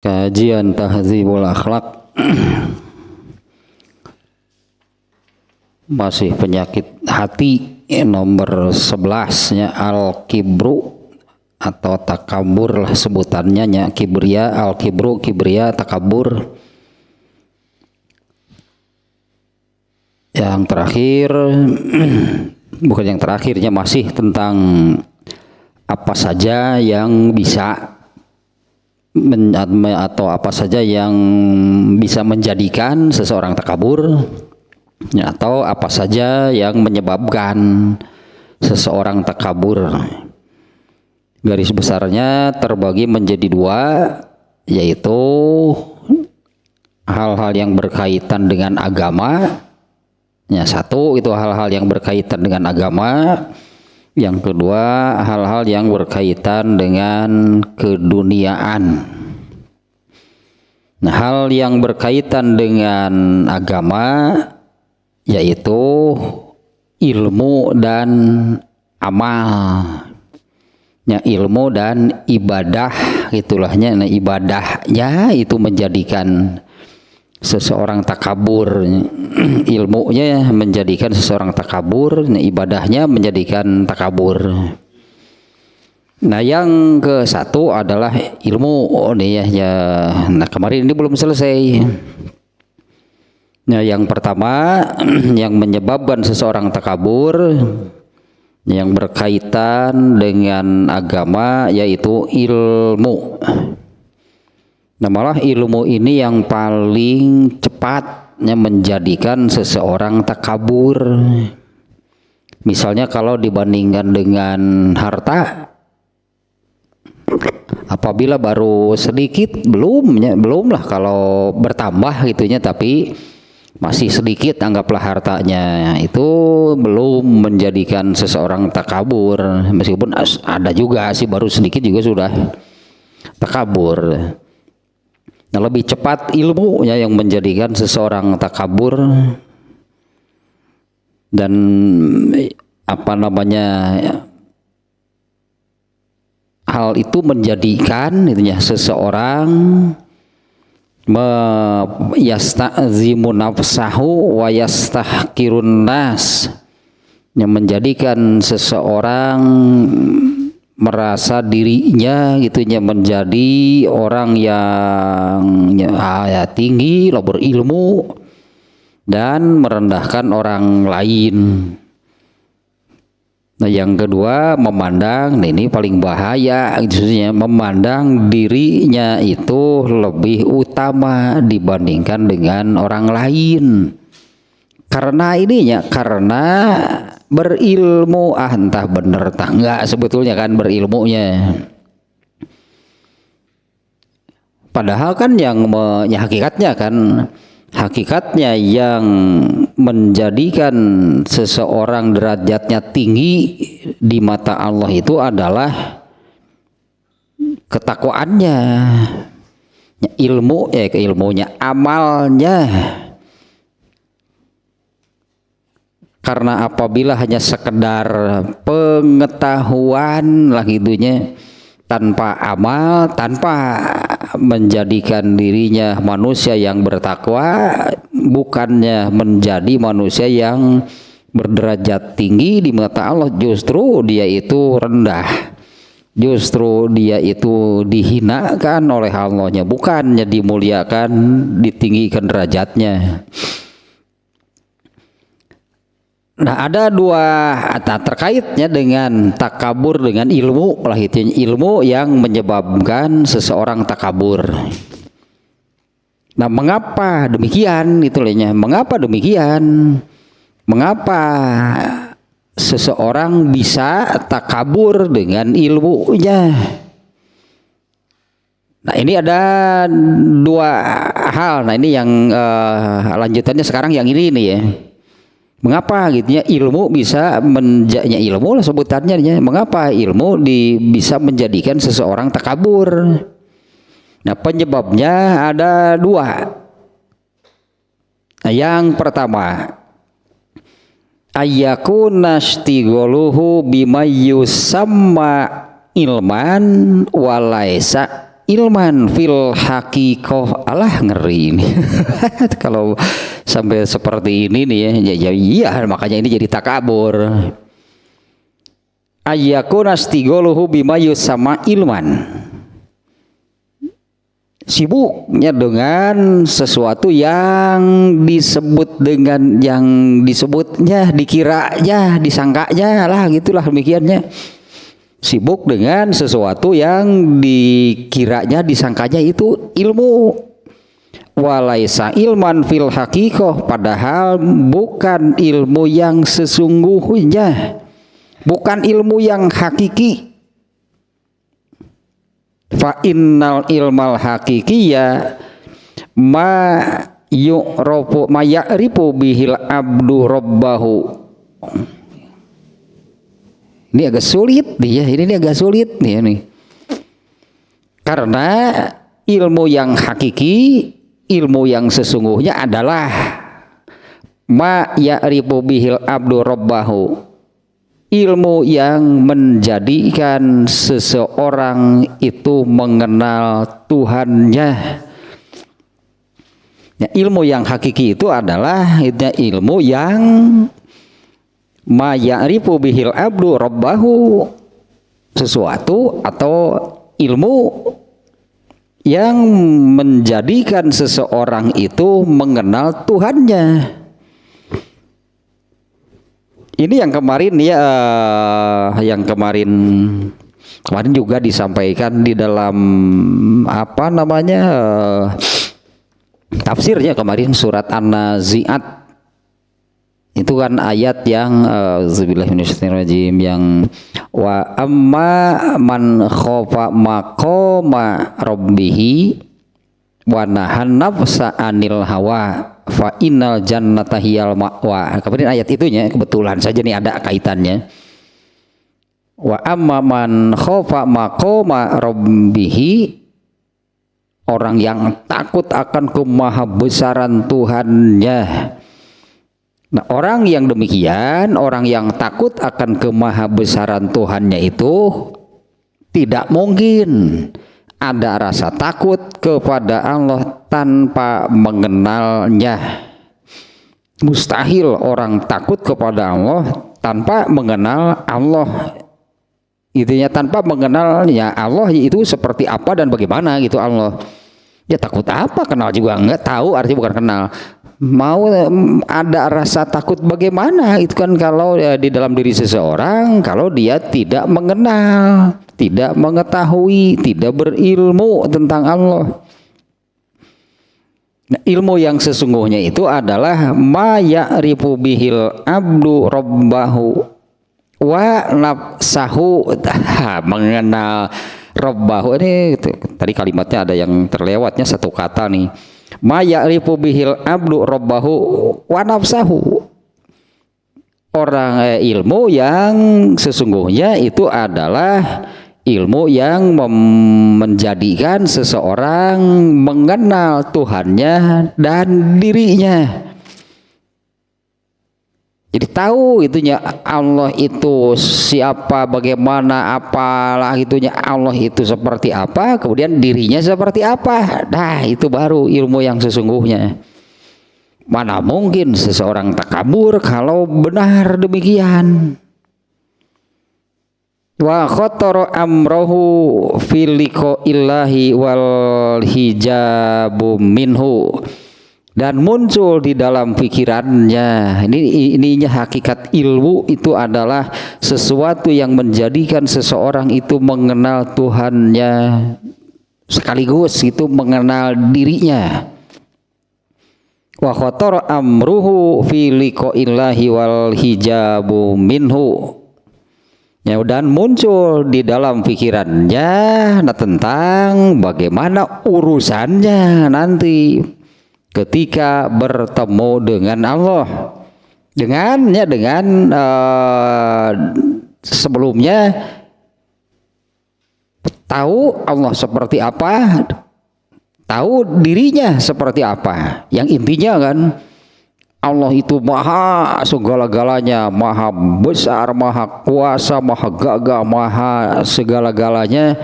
Kajian Tahdzibul Akhlak masih penyakit hati nomor 11 nya al-kibru atau takabur lah sebutannya nya, kibria, al-kibru, kibria, takabur. Yang terakhir bukan yang terakhirnya, masih tentang apa saja yang bisa atau apa saja yang bisa menjadikan seseorang takabur, atau apa saja yang menyebabkan seseorang takabur. Garis besarnya terbagi menjadi dua, yaitu hal-hal yang berkaitan dengan agama. Satu itu hal-hal yang berkaitan dengan agama. Yang kedua, hal-hal yang berkaitan dengan keduniaan. Nah, hal yang berkaitan dengan agama yaitu ilmu dan amal. Ya, ilmu dan ibadah itulahnya. Nah, ibadahnya itu menjadikan seseorang takabur, ilmunya menjadikan seseorang takabur, nah, ibadahnya menjadikan takabur. Nah, yang ke satu adalah ilmu. Ya. Nah, kemarin ini belum selesai. Nah, yang pertama yang menyebabkan seseorang takabur yang berkaitan dengan agama yaitu ilmu. Nah, malah ilmu ini yang paling cepatnya menjadikan seseorang takabur. Misalnya kalau dibandingkan dengan harta, apabila baru sedikit, belum lah kalau bertambah gitunya, tapi masih sedikit anggaplah hartanya, itu belum menjadikan seseorang takabur. Meskipun ada juga sih baru sedikit juga sudah takabur. Nah, lebih cepat ilmunya yang menjadikan seseorang takabur, dan hal itu menjadikan seseorang yastazimu nafsahu wa yastahkirun nas, yang menjadikan seseorang merasa dirinya menjadi orang yang tinggi, berilmu, dan merendahkan orang lain. Nah, yang kedua memandang, nah ini paling bahaya, memandang dirinya itu lebih utama dibandingkan dengan orang lain. Karena karena berilmu, entah bener entah enggak sebetulnya kan berilmunya. Padahal kan hakikatnya yang menjadikan seseorang derajatnya tinggi di mata Allah itu adalah ketakwaannya, ilmunya, amalnya. Karena apabila hanya sekedar pengetahuan lah tanpa amal, tanpa menjadikan dirinya manusia yang bertakwa, bukannya menjadi manusia yang berderajat tinggi di mata Allah, justru dia itu rendah, justru dia itu dihinakan oleh Allahnya, bukannya dimuliakan, ditinggikan derajatnya. Nah, ada dua terkaitnya dengan takabur dengan ilmu lah, itu ilmu yang menyebabkan seseorang takabur. Nah, mengapa demikian mengapa demikian? Mengapa seseorang bisa takabur dengan ilmunya? Nah, ini ada dua hal. Nah, ini yang lanjutannya sekarang yang ini ya. Mengapa ilmu bisa menjadinya ilmu lah sebutannya, mengapa ilmu bisa menjadikan seseorang takabur? Nah, penyebabnya ada dua. Nah, yang pertama, ayyakuna istighaluhu bima yusamma ilman walaisa ilman fil haqiqah. Alah ngeri ini. Kalau sampai seperti ini nih ya iya makanya ini jadi takabur. Ayyakuna istighaluhu bima yusamma ilman. Sibuknya dengan sesuatu yang disebut dengan yang disebutnya, dikiranya, disangkanya lah gitulah demikiannya. Sibuk dengan sesuatu yang dikiranya, disangkanya itu ilmu. Walaisa ilman fil haqiqah, padahal bukan ilmu yang sesungguhnya, bukan ilmu yang hakiki. Fa innal ilmal haqiqiyya ma yu'rafu ma ya'rifu bihil abdu rabbahu. Ini agak sulit nih ya, ini agak sulit nih ini. Karena ilmu yang hakiki, ilmu yang sesungguhnya adalah ma ya'rifu bihil abdu rabbahu. Ilmu yang menjadikan seseorang itu mengenal Tuhannya. Ya, ilmu yang hakiki itu adalah ilmu yang ma ya'rifu bihil abdu rabbahu, sesuatu atau ilmu yang menjadikan seseorang itu mengenal Tuhannya. Ini yang kemarin ya, yang kemarin juga disampaikan di dalam apa namanya tafsirnya kemarin surat An-Nazi'at. Itu kan ayat yang auzubillahiminasyaitonirrajim yang wa amma man khafa maqama rabbih wa nahan nafsa anil hawa fa innal jannata hiyal ma'wa. Kemudian ayat itunya kebetulan saja nih ada kaitannya. Wa amma man khafa maqama rabbih, orang yang takut akan kemahabesaran Tuhannya. Nah, orang yang demikian, orang yang takut akan kemahabesaran Tuhannya itu tidak mungkin ada rasa takut kepada Allah tanpa mengenalnya. Mustahil orang takut kepada Allah tanpa mengenal Allah. Intinya tanpa mengenalnya Allah itu seperti apa dan bagaimana gitu Allah. Ya takut apa? Kenal juga enggak, tahu artinya bukan kenal. Mau ada rasa takut bagaimana itu kan kalau di dalam diri seseorang kalau dia tidak mengenal, tidak mengetahui, tidak berilmu tentang Allah. Nah, ilmu yang sesungguhnya itu adalah ma ya'rifu bihil abdu rabbahu wa nafsahu. Mengenal rabbahu ini tadi kalimatnya ada yang terlewatnya satu kata nih. Ma ya'rifu bihil abdu rabbahu wa nafsahu. Orang ilmu yang sesungguhnya itu adalah ilmu yang menjadikan seseorang mengenal Tuhannya dan dirinya. Jadi tahu itunya Allah itu siapa, bagaimana, apalah itunya Allah itu seperti apa, kemudian dirinya seperti apa. Nah, itu baru ilmu yang sesungguhnya. Mana mungkin seseorang takabur kalau benar demikian. Wa khatara amrohu fil liqa'illahi wal hijabu minhu. Dan muncul di dalam pikirannya, ininya hakikat ilmu itu adalah sesuatu yang menjadikan seseorang itu mengenal Tuhannya sekaligus itu mengenal dirinya. Wa khatara amruhu fi liqa'illahi wal hijabu minhu. Ya, dan muncul di dalam pikirannya tentang bagaimana urusannya nanti ketika bertemu dengan Allah, dengan sebelumnya tahu Allah seperti apa, tahu dirinya seperti apa. Yang intinya kan Allah itu maha segala-galanya, maha besar, maha kuasa, maha gagah, maha segala-galanya.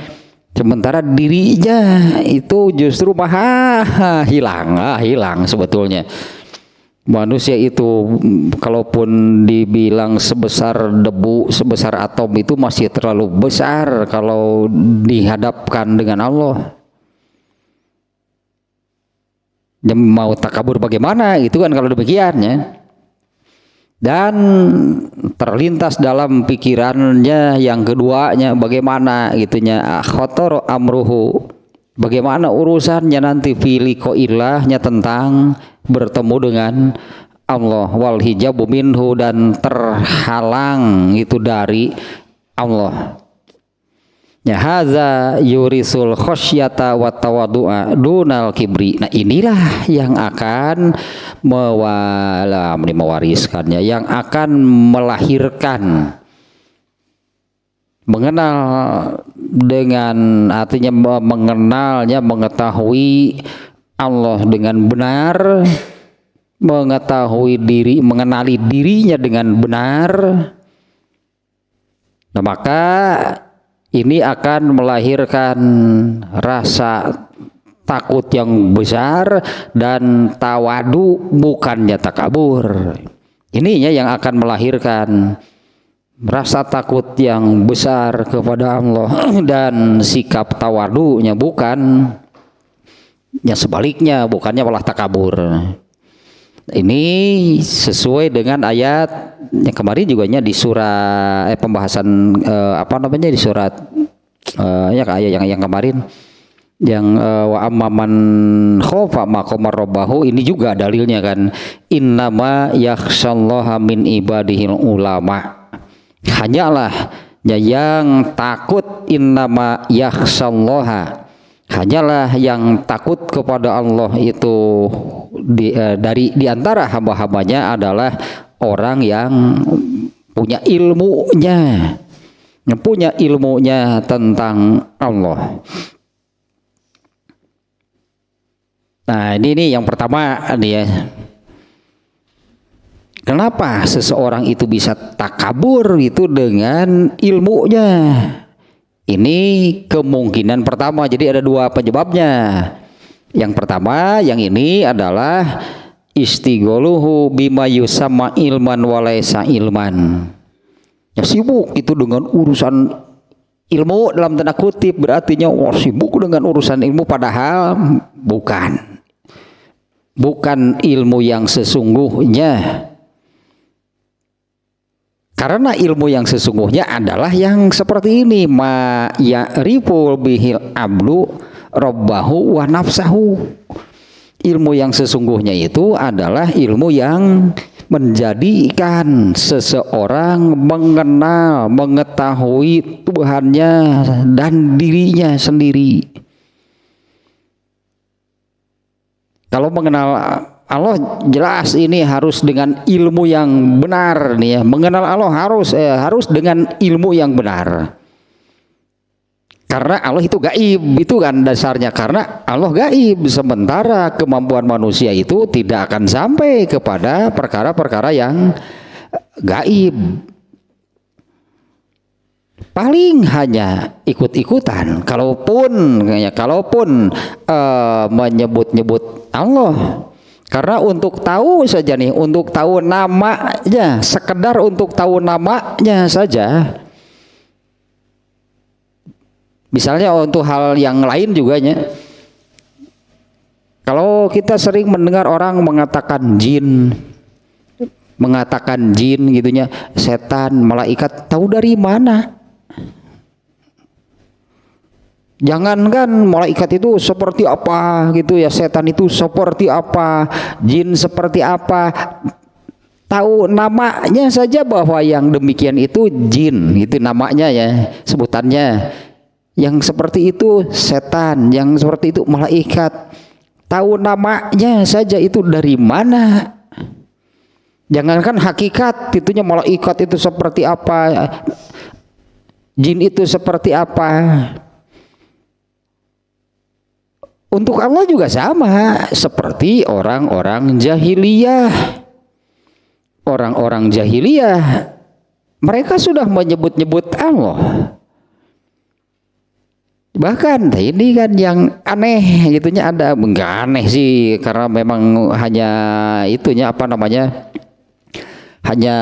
Sementara dirinya itu justru maha hilang sebetulnya. Manusia itu kalaupun dibilang sebesar debu, sebesar atom itu masih terlalu besar kalau dihadapkan dengan Allah. Yang mau takabur bagaimana itu kan kalau demikiannya. Dan terlintas dalam pikirannya yang keduanya bagaimana gitunya khotor amruhu, bagaimana urusannya nanti filiko ilahnya tentang bertemu dengan Allah, wal hijabu minhu, dan terhalang itu dari Allah. Ya haza yurisul khosyata wa tawadu'a dunal kibri. Nah inilah yang akan mewariskannya, yang akan melahirkan, mengenal dengan artinya mengenalnya, mengetahui Allah dengan benar, mengetahui diri, mengenali dirinya dengan benar. Nah maka ini akan melahirkan rasa takut yang besar dan tawadu, bukannya takabur. Ininya yang akan melahirkan rasa takut yang besar kepada Allah dan sikap tawadunya, bukan ya sebaliknya, bukannya malah takabur. Ini sesuai dengan ayat yang kemarin juga di surah pembahasan di surat ayat yang kemarin yang wa amman khofa maqamar rabbahu, ini juga dalilnya kan, innama yakhsyallaha min ibadihil ulama. Hanyalah yang takut, innama yakhsyallaha, hanyalah yang takut kepada Allah itu di antara hamba-hambanya adalah orang yang punya ilmunya tentang Allah. Nah ini yang pertama dia. Kenapa seseorang itu bisa takabur itu dengan ilmunya? Ini kemungkinan pertama. Jadi ada dua penyebabnya. Yang pertama, yang ini adalah istigholuhu bima yusamma ilman walaysa ilman. Ya sibuk itu dengan urusan ilmu dalam tanda kutip, berartinya sibuk dengan urusan ilmu, padahal bukan ilmu yang sesungguhnya. Karena ilmu yang sesungguhnya adalah yang seperti ini, ma ya'riful bihil ablu rabbahu wa nafsahu. Ilmu yang sesungguhnya itu adalah ilmu yang menjadikan seseorang mengenal, mengetahui Tuhannya dan dirinya sendiri. Kalau mengenal Allah jelas ini harus dengan ilmu yang benar nih ya. Mengenal Allah harus dengan ilmu yang benar. Karena Allah itu gaib, itu kan dasarnya, karena Allah gaib, sementara kemampuan manusia itu tidak akan sampai kepada perkara-perkara yang gaib. Paling hanya ikut-ikutan, kalaupun menyebut-nyebut Allah. Karena untuk tahu saja nih, untuk tahu namanya, sekedar untuk tahu namanya saja. Misalnya untuk hal yang lain juga nya. Kalau kita sering mendengar orang mengatakan jin gitunya, setan, malaikat, tahu dari mana? Jangankan malaikat itu seperti apa gitu ya, setan itu seperti apa, jin seperti apa, tahu namanya saja bahwa yang demikian itu jin, itu namanya ya, sebutannya. Yang seperti itu setan, yang seperti itu malaikat, tahu namanya saja itu dari mana. Jangankan hakikat itunya, malaikat itu seperti apa, jin itu seperti apa. Untuk Allah juga sama, seperti orang-orang jahiliyah. Orang-orang jahiliyah mereka sudah menyebut-nyebut Allah. Bahkan ini kan yang aneh gitunya ada, enggak aneh sih karena memang hanya itunya apa namanya, hanya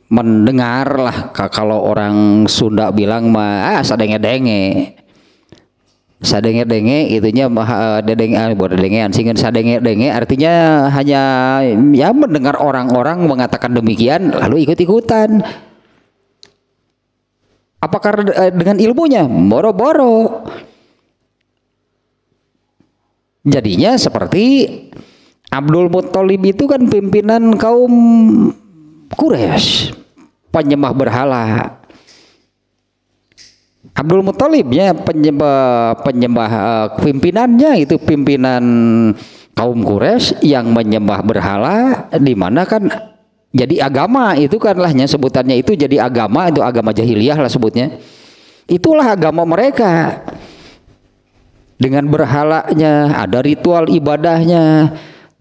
mendengar lah kalau orang Sunda bilang mah sadenge-denge. Sadenge-denge itunya dedengean singen sadenge-denge artinya hanya ya mendengar orang-orang mengatakan demikian lalu ikut-ikutan. Apakah dengan ilmunya? Boro-boro. Jadinya seperti Abdul Muthalib itu kan pimpinan kaum Quraisy, penyembah berhala. Abdul Muthalib ya penyembah pimpinannya itu pimpinan kaum Quraisy yang menyembah berhala, di mana kan jadi agama itu kan lahnya sebutannya itu jadi agama, itu agama jahiliyah lah sebutnya. Itulah agama mereka. Dengan berhalanya, ada ritual ibadahnya.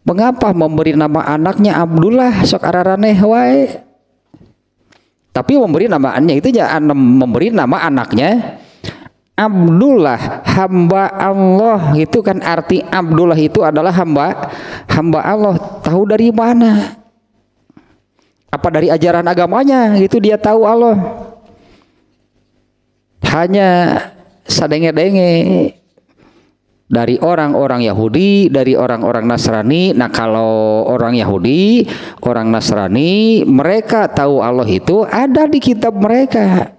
Mengapa memberi nama anaknya Abdullah sok araraneh wae? Tapi memberi namaannya itu ya memberi nama anaknya Abdullah, hamba Allah. Itu kan arti Abdullah itu adalah hamba Allah. Tahu dari mana? Apa dari ajaran agamanya? Itu dia tahu Allah. Hanya sadenge-denge dari orang-orang Yahudi, dari orang-orang Nasrani. Nah, kalau orang Yahudi, orang Nasrani, mereka tahu Allah itu ada di kitab mereka.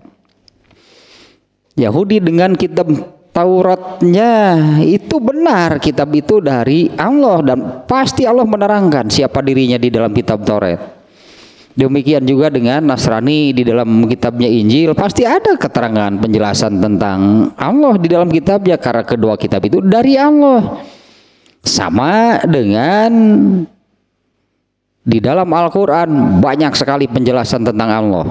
Yahudi dengan kitab Tauratnya itu benar, kitab itu dari Allah dan pasti Allah menerangkan siapa dirinya di dalam kitab Taurat. Demikian juga dengan Nasrani di dalam kitabnya Injil pasti ada keterangan penjelasan tentang Allah di dalam kitabnya karena kedua kitab itu dari Allah. Sama dengan di dalam Al-Quran banyak sekali penjelasan tentang Allah.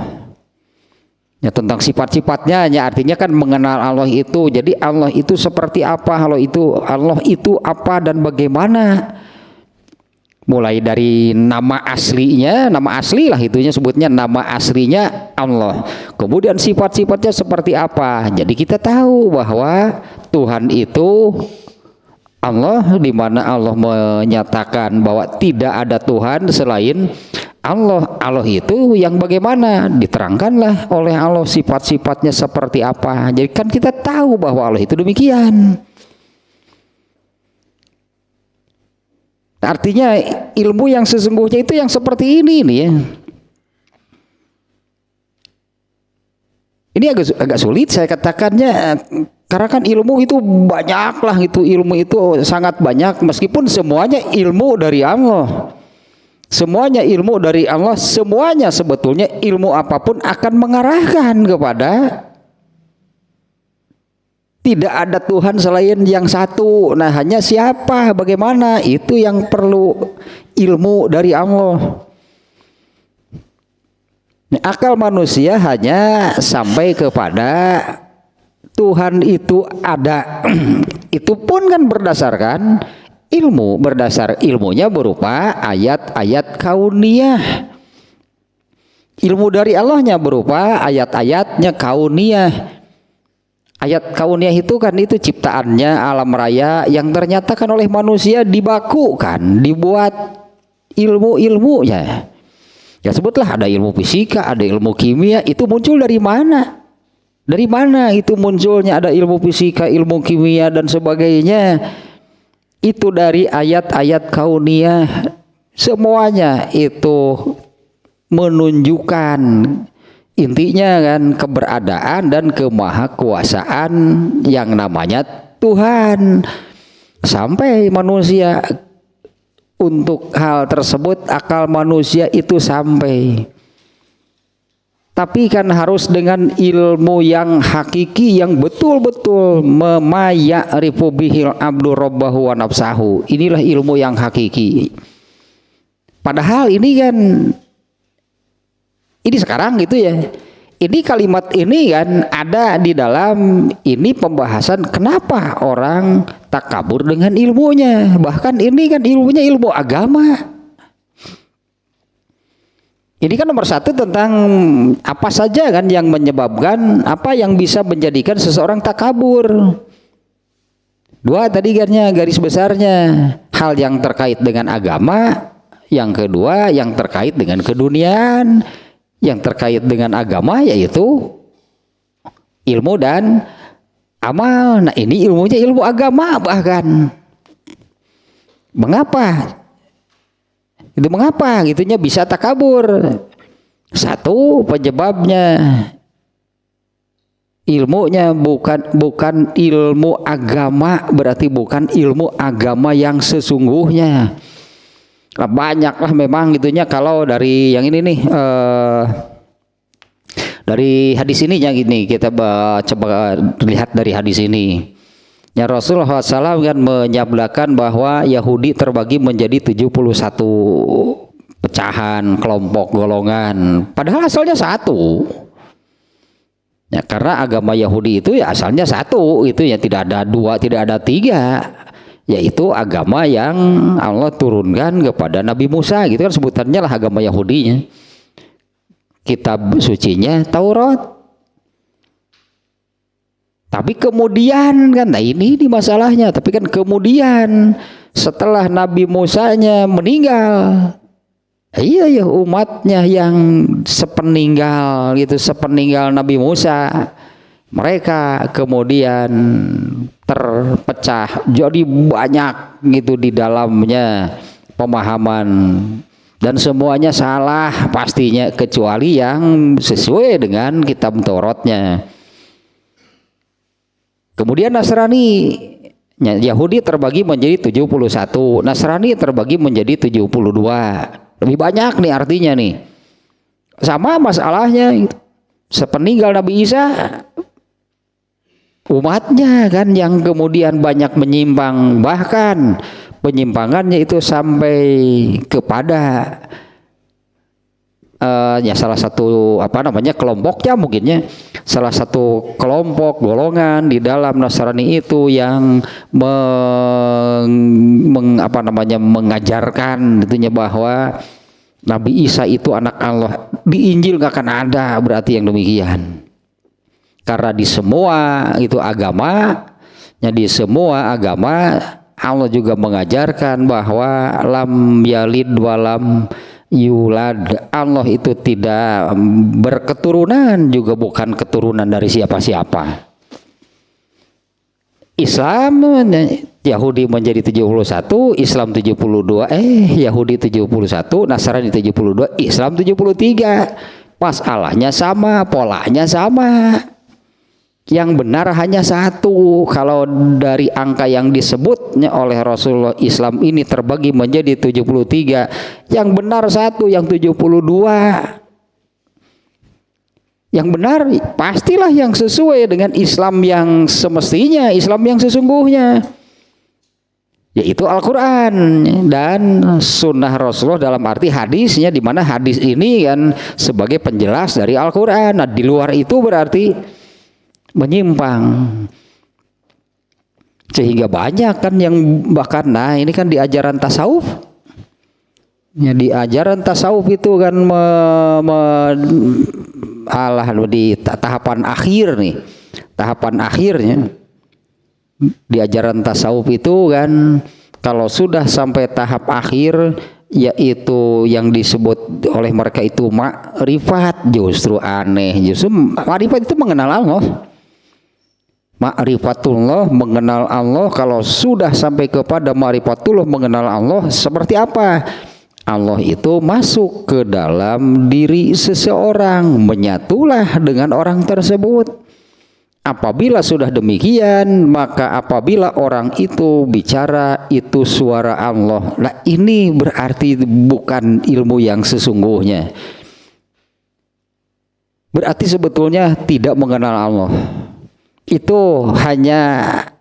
Ya, tentang sifat-sifatnya, ya, artinya kan mengenal Allah itu. Jadi Allah itu seperti apa, Allah itu apa dan bagaimana. Mulai dari nama aslinya, nama asli lah itunya sebutnya nama aslinya Allah. Kemudian sifat-sifatnya seperti apa. Jadi kita tahu bahwa Tuhan itu Allah, di mana Allah menyatakan bahwa tidak ada Tuhan selain Allah. Allah itu yang bagaimana? Diterangkanlah oleh Allah sifat-sifatnya seperti apa. Jadi kan kita tahu bahwa Allah itu demikian. Artinya ilmu yang sesungguhnya itu yang seperti ini nih ya. Ini agak sulit saya katakannya karena kan ilmu itu banyak lah, itu ilmu itu sangat banyak meskipun semuanya ilmu dari Allah. Semuanya ilmu dari Allah, semuanya sebetulnya ilmu apapun akan mengarahkan kepada tidak ada Tuhan selain yang satu. Nah, hanya siapa, bagaimana, itu yang perlu ilmu dari Allah. Akal manusia hanya sampai kepada Tuhan itu ada. Itu pun kan berdasarkan ilmu, berdasar ilmunya berupa ayat-ayat kauniyah. Ilmu dari Allahnya berupa ayat-ayatnya kauniyah. Ayat kauniyah itu kan itu ciptaannya alam raya yang ternyata kan oleh manusia dibakukan, dibuat ilmu-ilmunya. Ya sebutlah ada ilmu fisika, ada ilmu kimia, itu muncul dari mana? Dari mana itu munculnya ada ilmu fisika, ilmu kimia dan sebagainya? Itu dari ayat-ayat kauniyah. Semuanya itu menunjukkan intinya kan keberadaan dan kemahakuasaan yang namanya Tuhan. Sampai manusia untuk hal tersebut akal manusia itu sampai. Tapi kan harus dengan ilmu yang hakiki yang betul-betul memaya'rifu bihil abdu rabbahu wa nafsahu. Inilah ilmu yang hakiki. Padahal ini kan ini sekarang gitu ya. Ini kalimat ini kan ada di dalam ini pembahasan kenapa orang takabur dengan ilmunya. Bahkan ini kan ilmunya ilmu agama. Ini kan nomor satu tentang apa saja kan yang menyebabkan, apa yang bisa menjadikan seseorang takabur. Dua tadi garis besarnya, hal yang terkait dengan agama. Yang kedua yang terkait dengan keduniaan. Yang terkait dengan agama yaitu ilmu dan amal. Nah ini ilmunya ilmu agama bahkan. Mengapa? Itu mengapa gitunya bisa takabur? Satu penyebabnya ilmunya bukan ilmu agama, berarti bukan ilmu agama yang sesungguhnya. Nah, banyaklah memang gitunya kalau dari yang ini nih dari hadis ini ya gini kita coba lihat dari hadis ini. Ya Rasulullah SAW kan menyabdakan bahwa Yahudi terbagi menjadi 71 pecahan, kelompok, golongan. Padahal asalnya satu. Ya, karena agama Yahudi itu ya asalnya satu, itu ya tidak ada dua, tidak ada tiga. Yaitu agama yang Allah turunkan kepada Nabi Musa, gitu kan sebutannya lah agama Yahudinya. Kitab sucinya Taurat. Tapi kemudian kan, nah ini masalahnya. Tapi kan kemudian setelah Nabi Musanya meninggal, iya ya umatnya yang sepeninggal gitu, sepeninggal Nabi Musa, mereka kemudian terpecah jadi banyak gitu di dalamnya pemahaman dan semuanya salah pastinya kecuali yang sesuai dengan kitab Tauratnya. Kemudian Nasrani, Yahudi terbagi menjadi 71, Nasrani terbagi menjadi 72. Lebih banyak nih artinya nih. Sama masalahnya sepeninggal Nabi Isa, umatnya kan yang kemudian banyak menyimpang, bahkan penyimpangannya itu sampai kepada ya salah satu kelompoknya mungkinnya salah satu kelompok golongan di dalam Nasrani itu yang mengajarkan itunya bahwa Nabi Isa itu anak Allah. Di Injil nggak akan ada berarti yang demikian. Karena di semua itu agama, di semua agama Allah juga mengajarkan bahwa lam yalid walam yulad. Allah itu tidak berketurunan, juga bukan keturunan dari siapa-siapa. Islam Yahudi menjadi 71, Islam 72, Yahudi 71, Nasrani 72, Islam 73. Masalahnya sama, polanya sama. Yang benar hanya satu. Kalau dari angka yang disebutnya oleh Rasulullah, Islam ini terbagi menjadi 73. Yang benar satu, yang 72. Yang benar pastilah yang sesuai dengan Islam yang semestinya, Islam yang sesungguhnya, yaitu Al-Quran dan Sunnah Rasulullah dalam arti hadisnya, di mana hadis ini kan sebagai penjelas dari Al-Quran. Nah, di luar itu berarti menyimpang. Sehingga banyak kan yang bahkan, nah ini kan di ajaran tasawuf. Ya, di ajaran tasawuf itu kan di tahapan akhir nih, tahapan akhirnya di ajaran tasawuf itu kan kalau sudah sampai tahap akhir, yaitu yang disebut oleh mereka itu makrifat, justru aneh. Justru makrifat itu mengenal Allah. Ma'rifatullah, mengenal Allah. Kalau sudah sampai kepada ma'rifatullah, mengenal Allah, seperti apa? Allah itu masuk ke dalam diri seseorang, menyatulah dengan orang tersebut. Apabila sudah demikian, maka apabila orang itu bicara, itu suara Allah. Nah, ini berarti bukan ilmu yang sesungguhnya. Berarti sebetulnya tidak mengenal Allah. Itu hanya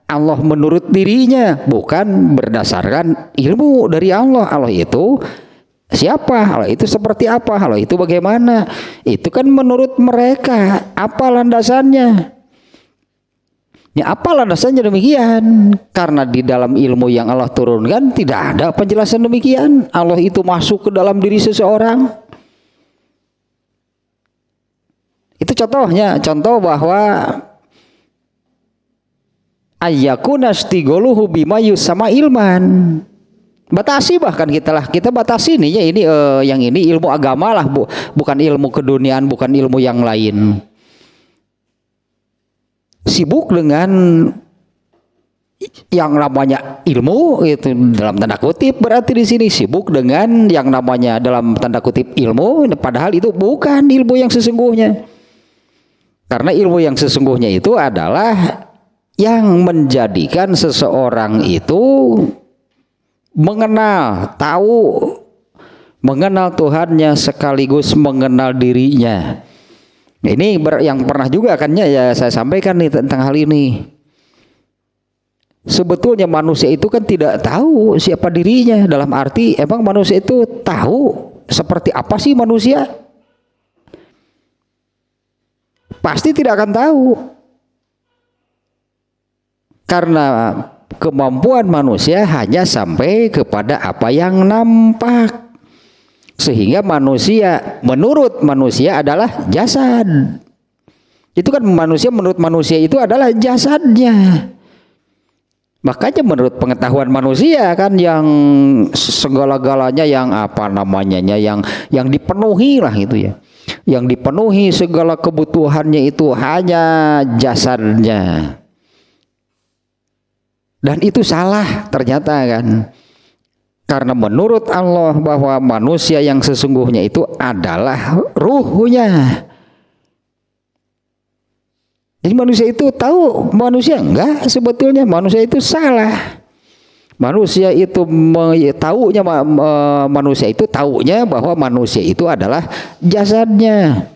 Allah menurut dirinya, bukan berdasarkan ilmu dari Allah. Allah itu siapa? Allah itu seperti apa? Allah itu bagaimana? Itu kan menurut mereka. Apa landasannya? Ya, apa landasannya demikian? Karena di dalam ilmu yang Allah turunkan tidak ada penjelasan demikian. Allah itu masuk ke dalam diri seseorang. Itu contohnya, contoh bahwa ayyakuna istighaluhu bima yusama ilman. Batasi bahkan kita batasi nih ya ini yang ini ilmu agama lah, bukan ilmu keduniaan, bukan ilmu yang lain. Sibuk dengan yang namanya ilmu itu dalam tanda kutip, berarti di sini sibuk dengan yang namanya dalam tanda kutip ilmu, padahal itu bukan ilmu yang sesungguhnya. Karena ilmu yang sesungguhnya itu adalah yang menjadikan seseorang itu mengenal, tahu, mengenal Tuhannya sekaligus mengenal dirinya. Ini yang pernah juga kan ya saya sampaikan nih tentang hal ini. Sebetulnya manusia itu kan tidak tahu siapa dirinya, dalam arti emang manusia itu tahu seperti apa sih manusia? Pasti tidak akan tahu. Karena kemampuan manusia hanya sampai kepada apa yang nampak. Sehingga manusia, menurut manusia adalah jasad. Itu kan manusia, menurut manusia itu adalah jasadnya. Makanya menurut pengetahuan manusia kan yang segala-galanya yang apa namanya yang dipenuhi lah itu ya. Yang dipenuhi segala kebutuhannya itu hanya jasadnya. Dan itu salah ternyata kan. Karena menurut Allah bahwa manusia yang sesungguhnya itu adalah ruhnya. Jadi manusia itu tahu, manusia enggak, sebetulnya manusia itu salah. Manusia itu taunya manusia itu taunya bahwa manusia itu adalah jasadnya.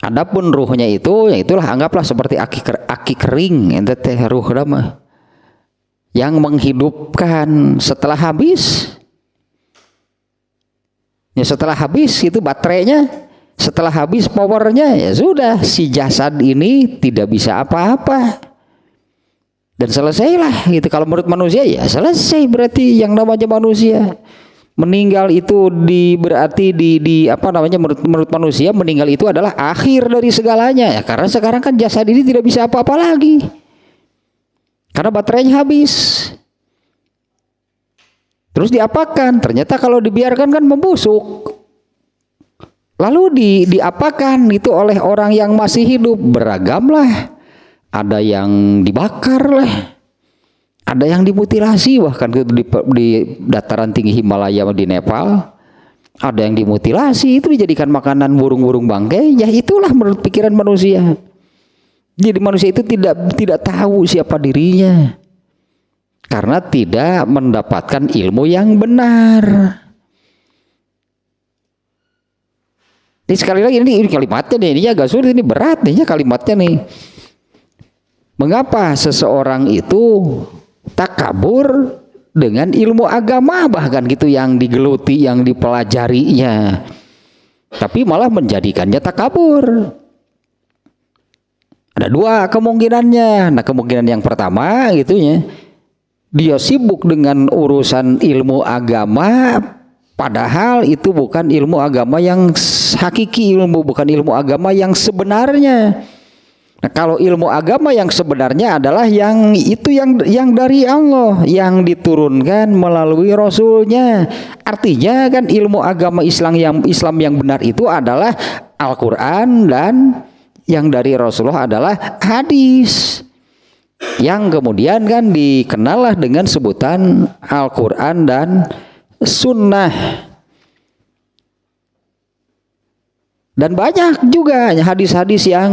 Adapun ruhnya itu, ya itulah anggaplah seperti aki kering, ente teh ruh mah yang menghidupkan setelah habis. Ya setelah habis itu baterainya. Setelah habis powernya ya sudah, si jasad ini tidak bisa apa-apa dan selesailah gitu. Kalau menurut manusia ya selesai, berarti yang namanya manusia meninggal itu berarti apa namanya menurut manusia meninggal itu adalah akhir dari segalanya ya, karena sekarang kan jasad ini tidak bisa apa-apa lagi karena baterainya habis. Terus diapakan? Ternyata kalau dibiarkan kan membusuk. Lalu diapakan itu oleh orang yang masih hidup? Beragam lah. Ada yang dibakar lah. Ada yang dimutilasi, bahkan di dataran tinggi Himalaya di Nepal. Ada yang dimutilasi, itu dijadikan makanan burung-burung bangkai. Ya itulah menurut pikiran manusia. Jadi manusia itu tidak tahu siapa dirinya. Karena tidak mendapatkan ilmu yang benar. Ini sekali lagi ini kalimatnya nih, ini agak sulit, ini berat nih kalimatnya nih. Mengapa seseorang itu takabur dengan ilmu agama bahkan gitu yang digeluti, yang dipelajarinya, tapi malah menjadikannya takabur? Ada dua kemungkinannya. Nah, kemungkinan yang pertama gitu ya, dia sibuk dengan urusan ilmu agama, padahal itu bukan ilmu agama yang hakiki, bukan ilmu agama yang sebenarnya. Nah, kalau ilmu agama yang sebenarnya adalah yang itu yang dari Allah, yang diturunkan melalui Rasulnya. Artinya kan ilmu agama Islam yang benar itu adalah Al-Quran, dan yang dari Rasulullah adalah hadis. Yang kemudian kan dikenallah dengan sebutan Al-Quran dan Sunnah. Dan banyak juga hadis-hadis yang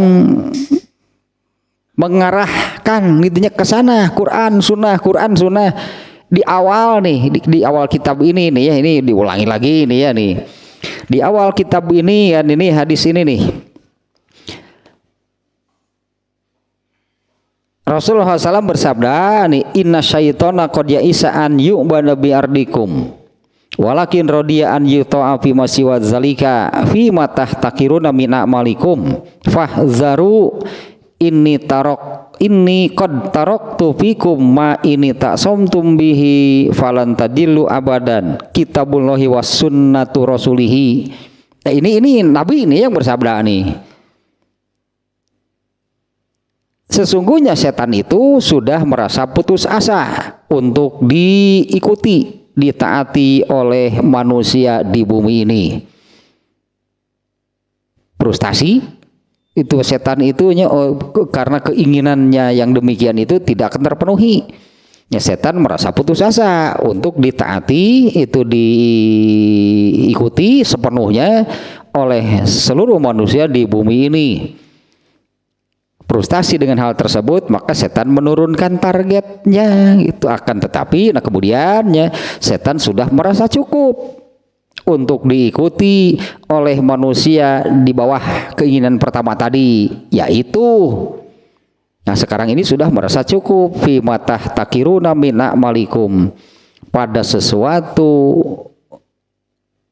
mengarahkan intinya ke sana, Quran Sunnah di awal nih, di awal kitab ini nih ya, ini diulangi lagi nih ya nih. Di awal kitab ini ya, ini hadis ini nih. Rasulullah SAW bersabda nih, inna syaitona qad ya'isa an yu'bana bi ardikum walakin rodiya an yuta'a fi masiwa zalika fi ma tahtakiruna min a'malikum fahzaru inni qad taraktu fikum ma ini ta'samtum bihi falan tadillu abadan kitabullahi was sunnatu rasulihi. Nah, ini nabi ini yang bersabda nih. Sesungguhnya setan itu sudah merasa putus asa untuk diikuti, ditaati oleh manusia di bumi ini. Frustasi itu setan itu karena keinginannya yang demikian itu tidak akan terpenuhi. Ya, setan merasa putus asa untuk ditaati, itu diikuti sepenuhnya oleh seluruh manusia di bumi ini. Frustasi dengan hal tersebut, maka setan menurunkan targetnya itu. Akan tetapi kemudiannya setan sudah merasa cukup untuk diikuti oleh manusia di bawah keinginan pertama tadi, yaitu sekarang ini sudah merasa cukup fi matah takiruna min a'malikum, pada sesuatu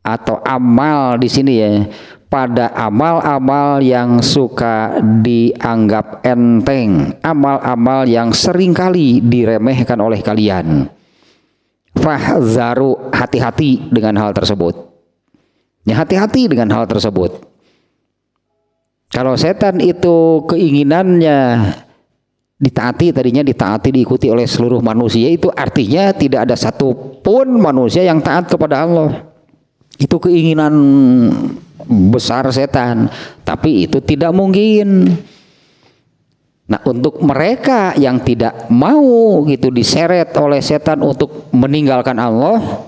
atau amal di sini ya, pada amal-amal yang suka dianggap enteng, amal-amal yang seringkali diremehkan oleh kalian. Fahzaru, hati-hati dengan hal tersebut. Ya, hati-hati dengan hal tersebut. Kalau setan itu keinginannya ditaati, tadinya ditaati, diikuti oleh seluruh manusia, itu artinya tidak ada satupun manusia yang taat kepada Allah. Itu keinginan besar setan, tapi itu tidak mungkin. Nah, untuk mereka yang tidak mau gitu diseret oleh setan untuk meninggalkan Allah,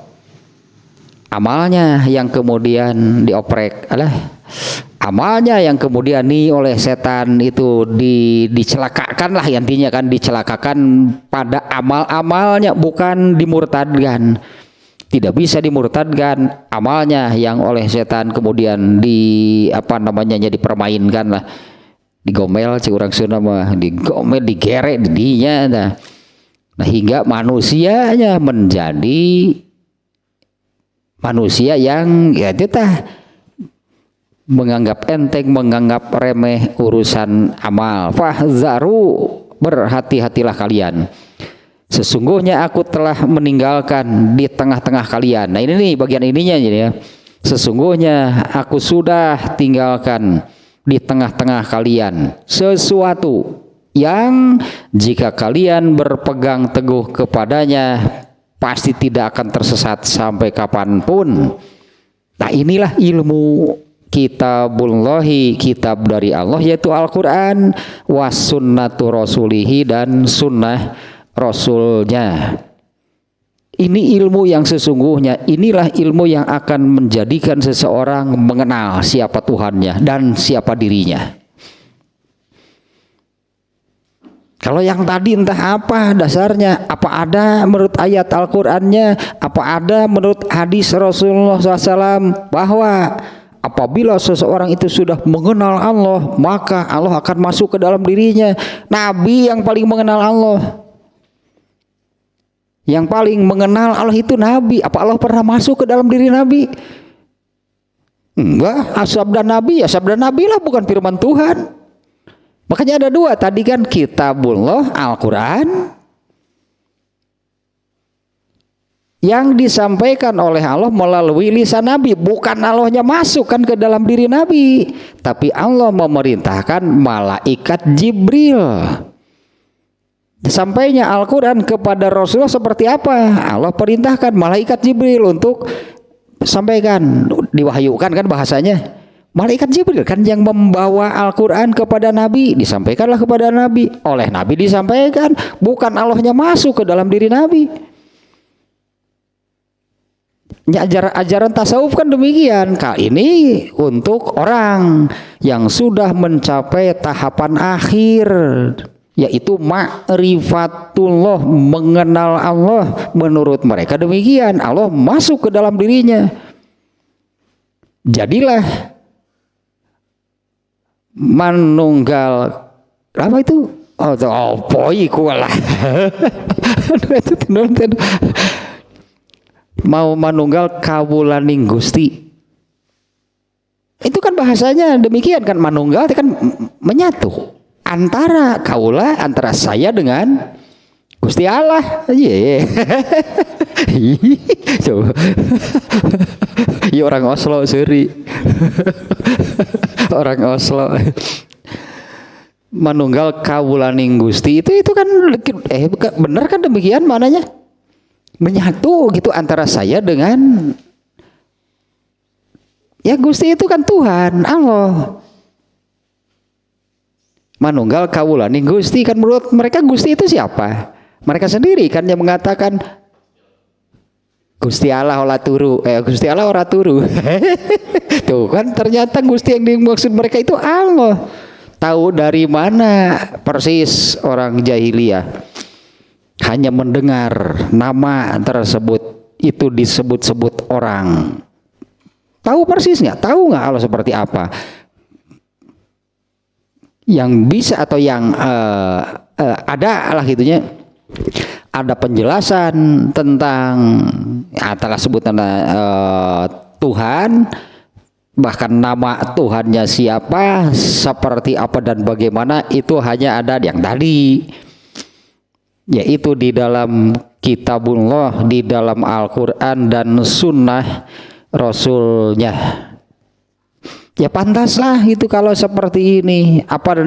amalnya yang kemudian dioprek, amalnya yang kemudian oleh setan itu dicelakakan lah, intinya kan dicelakakan pada amal-amalnya, bukan dimurtadkan. Tidak bisa dimurtadkan amalnya yang oleh setan kemudian dipermainkan lah, digomel curang Sunda mah, digomel, digerek didinya nah hingga manusianya menjadi manusia yang ya menganggap enteng, menganggap remeh urusan amal. Fahzaru, berhati-hatilah kalian. Sesungguhnya aku telah meninggalkan di tengah-tengah kalian. Nah ini nih bagian ininya ya. Sesungguhnya aku sudah tinggalkan di tengah-tengah kalian sesuatu yang jika kalian berpegang teguh kepadanya pasti tidak akan tersesat sampai kapanpun. Nah inilah ilmu kitabullahi, kitab dari Allah yaitu Al-Quran, was sunnatu rasulihi, dan sunnah Rasulnya. Ini ilmu yang sesungguhnya, inilah ilmu yang akan menjadikan seseorang mengenal siapa Tuhannya dan siapa dirinya. Kalau yang tadi entah apa dasarnya, apa ada menurut ayat Al-Qur'annya, apa ada menurut hadis Rasulullah SAW bahwa apabila seseorang itu sudah mengenal Allah, maka Allah akan masuk ke dalam dirinya. Nabi yang paling mengenal Allah, yang paling mengenal Allah itu Nabi. Apa Allah pernah masuk ke dalam diri Nabi? Enggak. Sabda Nabi ya sabda Nabi lah, bukan firman Tuhan. Makanya ada dua tadi kan, kitabullah, Al-Quran, yang disampaikan oleh Allah melalui lisan Nabi. Bukan Allahnya masuk kan ke dalam diri Nabi, tapi Allah memerintahkan malaikat Jibril. Sampainya Al-Quran kepada Rasulullah seperti apa? Allah perintahkan malaikat Jibril untuk sampaikan, diwahyukan kan bahasanya. Malaikat Jibril kan yang membawa Al-Quran kepada Nabi, disampaikanlah kepada Nabi, oleh Nabi disampaikan, bukan Allahnya masuk ke dalam diri Nabi. Ajaran tasawuf kan demikian. Kali ini untuk orang yang sudah mencapai tahapan akhir, yaitu ma'rifatullah, mengenal Allah. Menurut mereka demikian, Allah masuk ke dalam dirinya. Jadilah manunggal apa itu? Mau manunggal kawulaning Gusti. Itu kan bahasanya demikian kan, manunggal itu kan menyatu antara kaula, antara saya dengan Gusti Allah. Iya. Coba. Ya orang Oslo seri. Orang Oslo. manunggal kawulaning Gusti itu kan benar kan demikian maknanya, menyatu gitu antara saya dengan ya Gusti itu kan Tuhan Allah. Manunggal kawulaning Gusti, kan menurut mereka Gusti itu siapa? Mereka sendiri kan yang mengatakan Gusti Allah ora turu, Gusti Allah ora turu. Tuh kan ternyata Gusti yang dimaksud mereka itu Allah. Tahu dari mana persis orang jahiliyah? Hanya mendengar nama tersebut itu disebut-sebut orang. Tahu persis nggak? Tahu nggak Allah seperti apa? Yang bisa atau yang ada lah gitunya, ada penjelasan tentang telah sebutan Tuhan, bahkan nama Tuhannya siapa, seperti apa dan bagaimana itu hanya ada yang tadi, yaitu di dalam kitabullah, di dalam Al-Quran dan sunnah Rasulnya. Ya pantaslah itu kalau seperti ini. Apa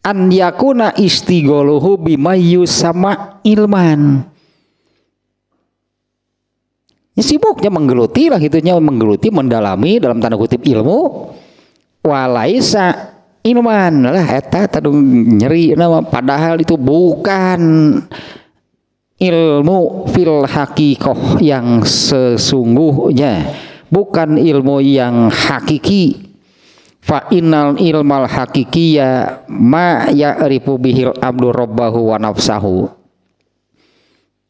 an yakuna istigoluhu bima yusama ilman. Ya sibuknya menggeluti lah gitunya, menggeluti, mendalami dalam tanda kutip ilmu. Walaisa ilman lah eta tadung nyeri nama, padahal itu bukan ilmu fil hakikoh yang sesungguhnya, bukan ilmu yang hakiki. Fa innal ilmal hakikiyya ma ya'rifu bihil abdu rabbahu wa nafsahu.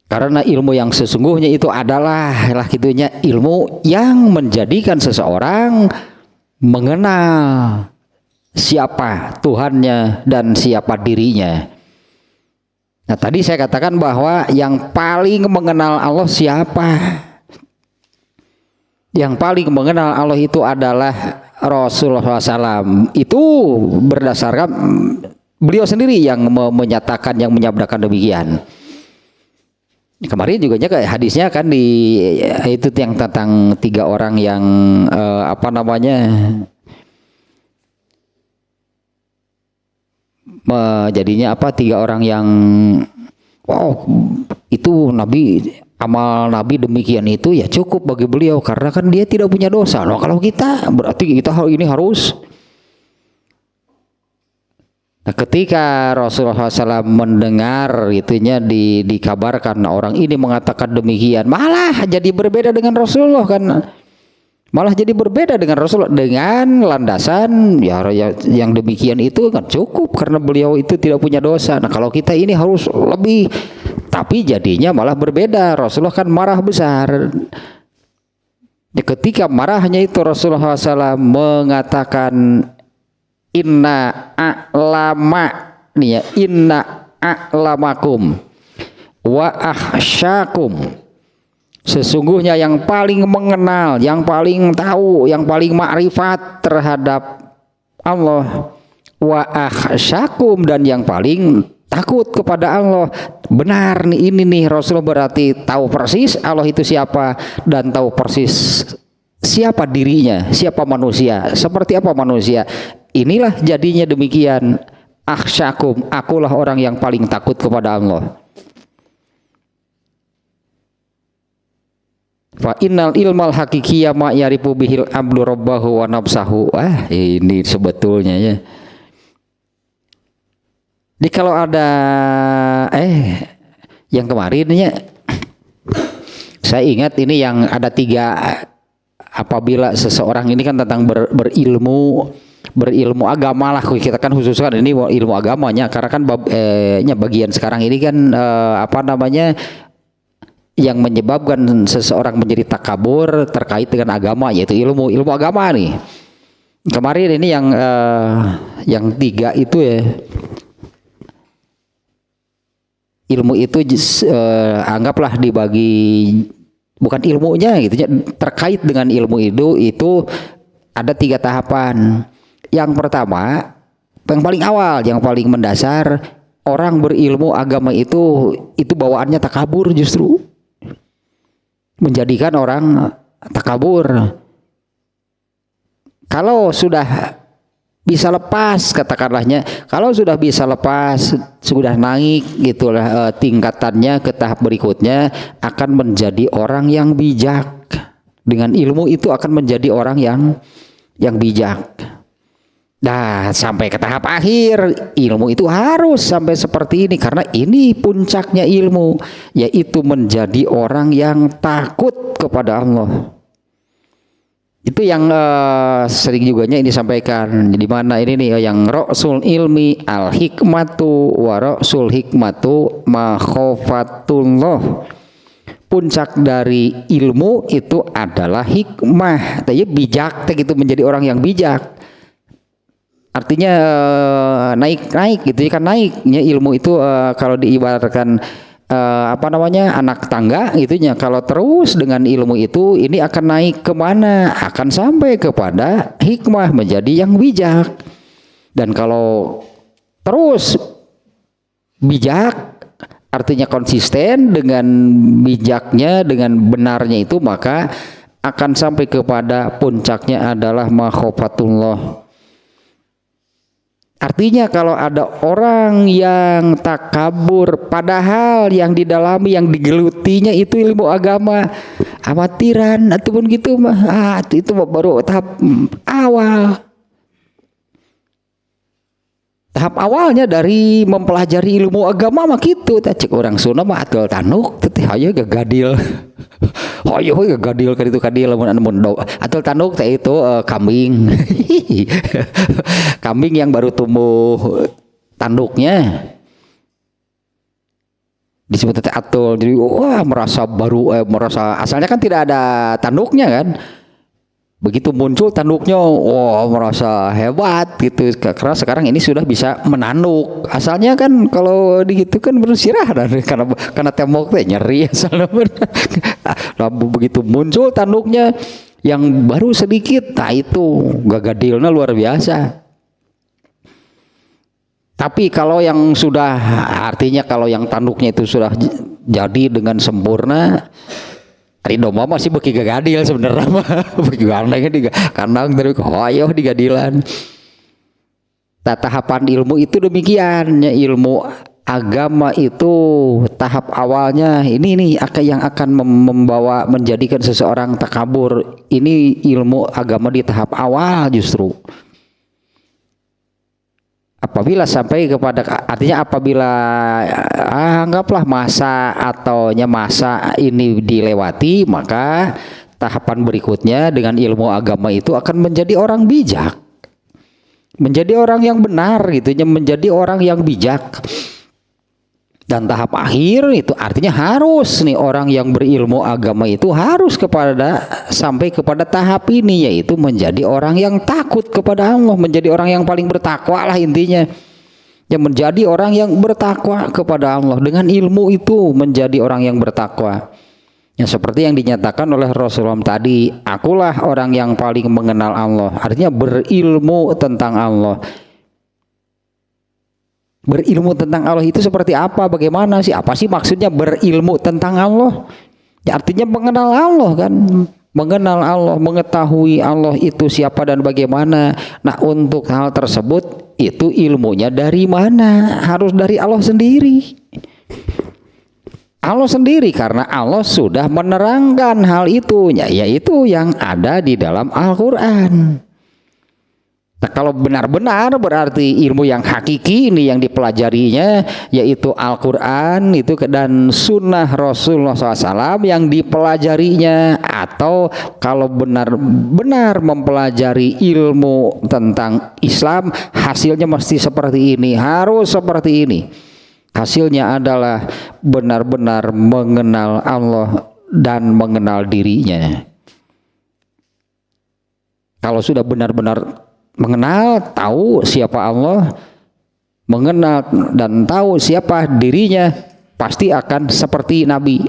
Karena ilmu yang sesungguhnya itu adalah lah gitunya ilmu yang menjadikan seseorang mengenal siapa Tuhannya dan siapa dirinya. Nah tadi saya katakan bahwa yang paling mengenal Allah siapa? Yang paling mengenal Allah itu adalah Rasulullah SAW. Itu berdasarkan beliau sendiri yang menyatakan, yang menyabdakan demikian. Kemarin juga kayak hadisnya kan di itu yang tentang 3 orang yang jadinya 3 orang yang itu Nabi, amal Nabi demikian itu ya cukup bagi beliau karena kan dia tidak punya dosa. Nah kalau kita berarti kita hal ini harus. Nah, ketika Rasulullah SAW mendengar itunya dikabarkan orang ini mengatakan demikian, malah jadi berbeda dengan Rasulullah kan, malah jadi berbeda dengan Rasulullah dengan landasan ya yang demikian itu kan cukup karena beliau itu tidak punya dosa. Nah kalau kita ini harus lebih, tapi jadinya malah berbeda. Rasulullah kan marah besar. Ya, ketika marahnya itu Rasulullah SAW mengatakan inna a'lamakum wa ahsyakum, sesungguhnya yang paling mengenal, yang paling tahu, yang paling makrifat terhadap Allah, wa ahsyakum, dan yang paling takut kepada Allah. Benar nih, ini nih Rasulullah berarti tahu persis Allah itu siapa dan tahu persis siapa dirinya, siapa manusia, seperti apa manusia. Inilah jadinya demikian. Akhsyakum, akulah orang yang paling takut kepada Allah. Fa innal ilmal hakikiyya ma yarifu bihil abdu rabbahu wa nafsahu. Ini sebetulnya ya. Jadi kalau ada yang kemarin ya, saya ingat ini yang ada 3, apabila seseorang ini kan tentang berilmu agama lah, kita kan khususkan ini ilmu agamanya karena kan bagian sekarang ini kan yang menyebabkan seseorang menjadi takabur terkait dengan agama, yaitu ilmu agama nih. Kemarin ini yang 3 itu ya, ilmu itu anggaplah dibagi, bukan ilmunya gitu ya, terkait dengan ilmu itu ada 3 tahapan. Yang pertama, yang paling awal, yang paling mendasar, orang berilmu agama itu bawaannya takabur, justru menjadikan orang takabur. Kalau sudah bisa lepas katakanlahnya. Kalau sudah bisa lepas, sudah naik gitulah tingkatannya ke tahap berikutnya, akan menjadi orang yang bijak. Dengan ilmu itu akan menjadi orang yang bijak. Nah, sampai ke tahap akhir ilmu itu harus sampai seperti ini, karena ini puncaknya ilmu, yaitu menjadi orang yang takut kepada Allah. Itu yang sering juga ini disampaikan di mana ini nih yang rasul ilmi al hikmatu wa rasul hikmatu makhofatullah. Puncak dari ilmu itu adalah hikmah, tapi bijak gitu, menjadi orang yang bijak. Artinya naik gitu kan, naiknya ilmu itu kalau diibaratkan anak tangga itunya, kalau terus dengan ilmu itu ini akan naik kemana, akan sampai kepada hikmah, menjadi yang bijak. Dan kalau terus bijak artinya konsisten dengan bijaknya, dengan benarnya itu, maka akan sampai kepada puncaknya adalah makhofatullah. Artinya kalau ada orang yang takabur padahal yang didalami, yang digelutinya itu ilmu agama, amatiran ataupun gitu mah, itu baru tahap awal. Tahap awalnya dari mempelajari ilmu agama mah gitu, cek orang Sunda mah atul tanuk teh hayu gagadil. Hayu gagadil kan itu kadil mun atul tanuk teh itu kambing. Kambing yang baru tumbuh tanduknya disebut teh atul. Jadi wah merasa baru merasa asalnya kan tidak ada tanduknya kan. Begitu muncul tanduknya, merasa hebat gitu. Karena sekarang ini sudah bisa menanduk. Asalnya kan kalau digitu kan bersirah karena tembok teh nyeri asalnya. Nah, begitu muncul tanduknya yang baru sedikit, nah itu gagadilnya luar biasa. Tapi kalau yang sudah, artinya kalau yang tanduknya itu sudah jadi dengan sempurna, hari domba masih beki gagadil sebenarnya mah. Beki gandengnya di kandang terus hoyo di gadilan. Tahapan ilmu itu demikian, ya, ilmu agama itu tahap awalnya ini yang akan membawa menjadikan seseorang takabur. Ini ilmu agama di tahap awal justru. Apabila sampai kepada, artinya apabila anggaplah masa ini dilewati, maka tahapan berikutnya dengan ilmu agama itu akan menjadi orang bijak, menjadi orang yang benar gitu, menjadi orang yang bijak. Dan tahap akhir itu artinya harus nih orang yang berilmu agama itu harus sampai kepada tahap ini, yaitu menjadi orang yang takut kepada Allah, menjadi orang yang paling bertakwa lah intinya. Yang menjadi orang yang bertakwa kepada Allah, dengan ilmu itu menjadi orang yang bertakwa. Yang seperti yang dinyatakan oleh Rasulullah tadi, akulah orang yang paling mengenal Allah. Artinya berilmu tentang Allah. Berilmu tentang Allah itu seperti apa? Bagaimana sih? Apa sih maksudnya berilmu tentang Allah? Ya, artinya mengenal Allah kan. Mengenal Allah, mengetahui Allah itu siapa dan bagaimana. Nah, untuk hal tersebut itu ilmunya dari mana? Harus dari Allah sendiri. Allah sendiri, karena Allah sudah menerangkan hal itu, yaitu yang ada di dalam Al-Quran. Nah, kalau benar-benar berarti ilmu yang hakiki ini yang dipelajarinya yaitu Al-Quran itu dan Sunnah Rasulullah SAW yang dipelajarinya, atau kalau benar-benar mempelajari ilmu tentang Islam, hasilnya mesti seperti ini, harus seperti ini. Hasilnya adalah benar-benar mengenal Allah dan mengenal dirinya. Kalau sudah benar-benar mengenal, tahu siapa Allah, mengenal dan tahu siapa dirinya, pasti akan seperti Nabi.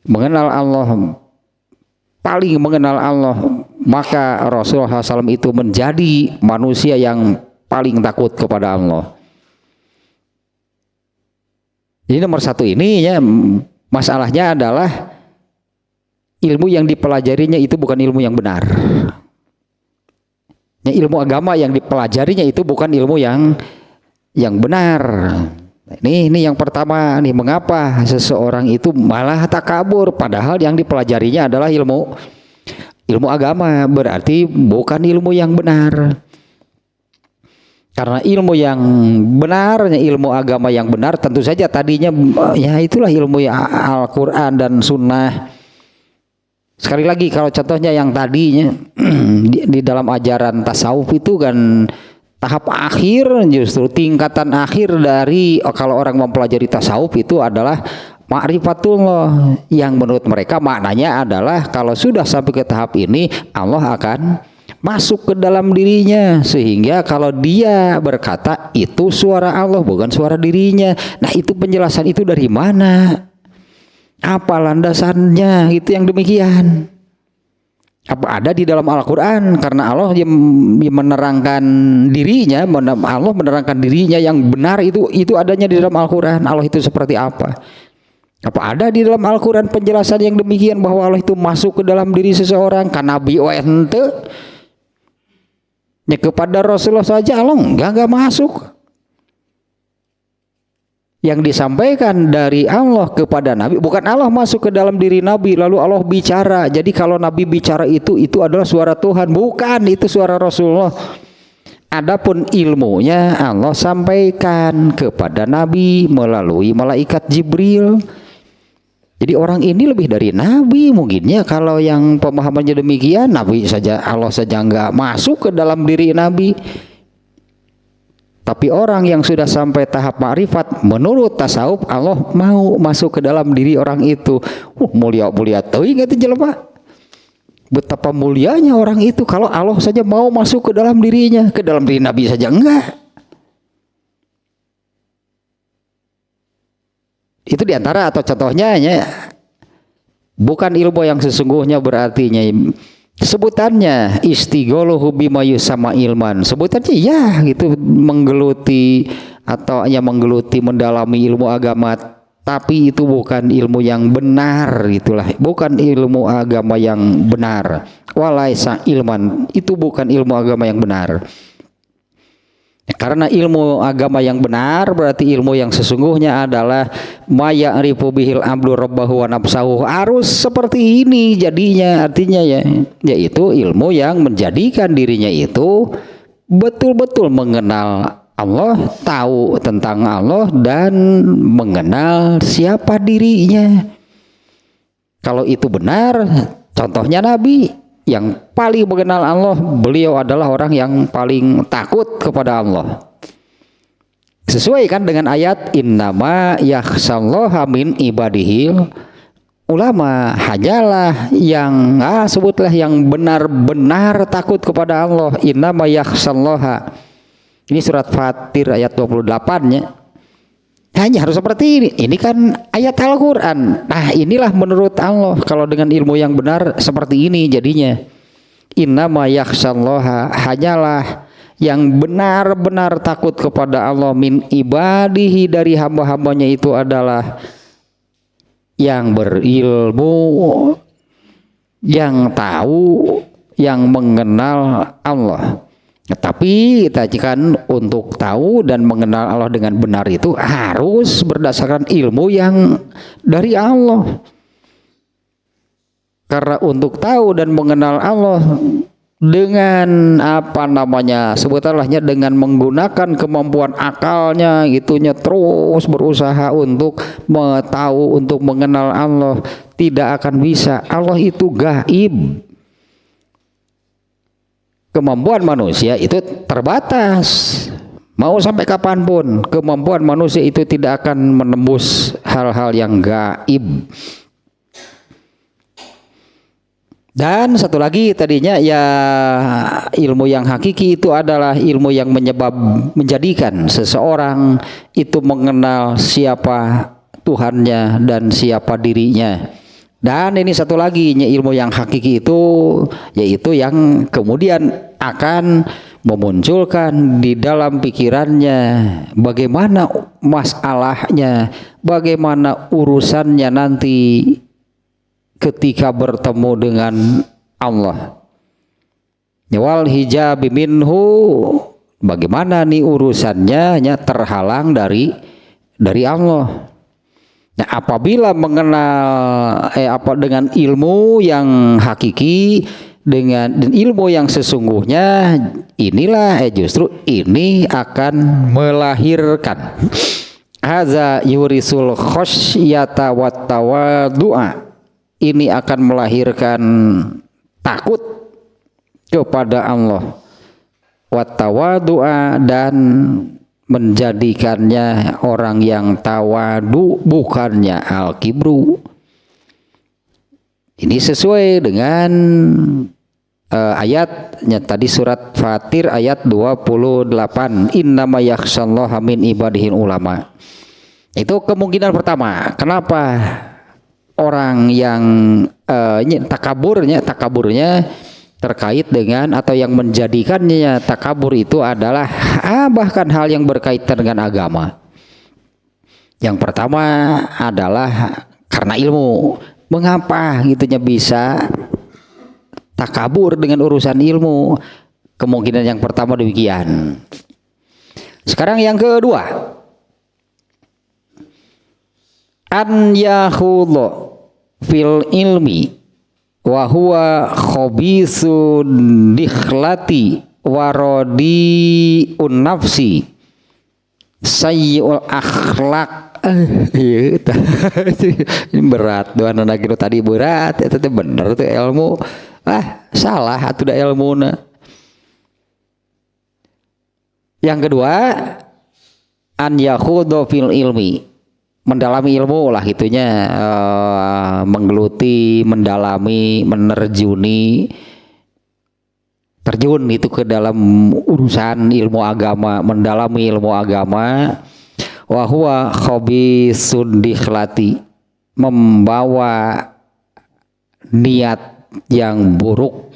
Mengenal Allah, paling mengenal Allah, maka Rasulullah SAW itu menjadi manusia yang paling takut kepada Allah. Jadi nomor satu ini ya, masalahnya adalah ilmu yang dipelajarinya itu bukan ilmu yang benar. Ya, ilmu agama yang dipelajarinya itu bukan ilmu yang benar. Ini yang pertama nih, mengapa seseorang itu malah takabur padahal yang dipelajarinya adalah ilmu agama, berarti bukan ilmu yang benar. Karena ilmu yang benar, ilmu agama yang benar tentu saja tadinya ya itulah ilmu Al-Quran dan Sunnah. Sekali lagi kalau contohnya yang tadinya di dalam ajaran tasawuf itu kan tahap akhir, justru tingkatan akhir dari kalau orang mempelajari tasawuf itu adalah ma'rifatullah, yang menurut mereka maknanya adalah kalau sudah sampai ke tahap ini Allah akan masuk ke dalam dirinya, sehingga kalau dia berkata itu suara Allah bukan suara dirinya. Nah, itu penjelasan itu dari mana? Apa landasannya? Itu yang demikian. Apa ada di dalam Al-Quran? Karena Allah yang menerangkan dirinya, Allah menerangkan dirinya yang benar itu adanya di dalam Al-Quran. Allah itu seperti apa? Apa ada di dalam Al-Quran penjelasan yang demikian bahwa Allah itu masuk ke dalam diri seseorang? Kan Nabi ente ya, kepada Rasulullah saja Allah enggak masuk. Yang disampaikan dari Allah kepada Nabi, bukan Allah masuk ke dalam diri Nabi lalu Allah bicara. Jadi kalau Nabi bicara itu adalah suara Tuhan, bukan, itu suara Rasulullah. Adapun ilmunya Allah sampaikan kepada Nabi melalui malaikat Jibril. Jadi orang ini lebih dari Nabi mungkinnya kalau yang pemahamannya demikian. Nabi saja, Allah saja enggak masuk ke dalam diri Nabi. Tapi orang yang sudah sampai tahap ma'rifat menurut tasawuf, Allah mau masuk ke dalam diri orang itu. Mulia teuing itu jelema. Betapa mulianya orang itu kalau Allah saja mau masuk ke dalam dirinya, ke dalam diri Nabi saja enggak. Itu diantara atau contohnya ya, bukan ilmu yang sesungguhnya berartinya. Sebutannya istigholuhu bima yusama ilman, sebutannya ya gitu, menggeluti atau hanya menggeluti mendalami ilmu agama, tapi itu bukan ilmu yang benar, itulah bukan ilmu agama yang benar. Walaisa ilman, itu bukan ilmu agama yang benar. Karena ilmu agama yang benar berarti ilmu yang sesungguhnya adalah maya'rifu bihil abdu rabbahu wa nafsahu, harus seperti ini jadinya, artinya ya, yaitu ilmu yang menjadikan dirinya itu betul-betul mengenal Allah, tahu tentang Allah dan mengenal siapa dirinya. Kalau itu benar, contohnya Nabi yang paling mengenal Allah, beliau adalah orang yang paling takut kepada Allah. Sesuai kan dengan ayat innama yakhshallaha min ibadihil ulama, hanyalah yang sebutlah yang benar-benar takut kepada Allah. Innama yakhshallaha, ini surat Fatir ayat 28-nya. Hanya harus seperti ini. Ini kan ayat Al-Quran. Nah, inilah menurut Allah kalau dengan ilmu yang benar seperti ini jadinya. Innama yakhshallaha, hanyalah yang benar-benar takut kepada Allah min ibadihi, dari hamba-hambanya itu adalah yang berilmu, yang tahu, yang mengenal Allah. Tapi kita kan untuk tahu dan mengenal Allah dengan benar itu harus berdasarkan ilmu yang dari Allah. Karena untuk tahu dan mengenal Allah dengan sebutanlahnya dengan menggunakan kemampuan akalnya gitunya, terus berusaha untuk tahu, untuk mengenal Allah, tidak akan bisa. Allah itu gaib. Kemampuan manusia itu terbatas. Mau sampai kapanpun kemampuan manusia itu tidak akan menembus hal-hal yang gaib. Dan satu lagi tadinya ya, ilmu yang hakiki itu adalah ilmu yang menjadikan seseorang itu mengenal siapa Tuhannya dan siapa dirinya. Dan ini satu lagi ilmu yang hakiki itu yaitu yang kemudian akan memunculkan di dalam pikirannya bagaimana masalahnya, bagaimana urusannya nanti ketika bertemu dengan Allah. Wal hijab minhu, bagaimana nih urusannya terhalang dari Allah. Nah, apabila mengenal dengan ilmu yang hakiki, dengan ilmu yang sesungguhnya, inilah justru ini akan melahirkan haza yurisul khosyata wat tawaddu'a, ini akan melahirkan takut kepada Allah, wat tawaddu'a, dan menjadikannya orang yang tawadu, bukannya al-kibru. Ini sesuai dengan ayatnya tadi, surat Fatir ayat 28, innama yakhsyallaha min ibadihil ulama. Itu kemungkinan pertama. Kenapa orang yang takaburnya terkait dengan atau yang menjadikannya takabur itu adalah bahkan hal yang berkaitan dengan agama. Yang pertama adalah karena ilmu. Mengapa gitunya bisa takabur dengan urusan ilmu? Kemungkinan yang pertama demikian. Sekarang yang kedua, an yakhudhu fil ilmi wa huwa khabisun dikhlati warodi nafsi sayyi'ul akhlaq. Ini berat doa anak itu tadi berat, itu bener tuh ilmu. Salah atuh da ilmuna. Yang kedua, an yakhudhu fil ilmi, mendalami ilmu lah gitunya, menggeluti, mendalami, menerjuni, terjun itu ke dalam urusan ilmu agama, mendalami ilmu agama. Wa huwa khabisun dikhlati, membawa niat yang buruk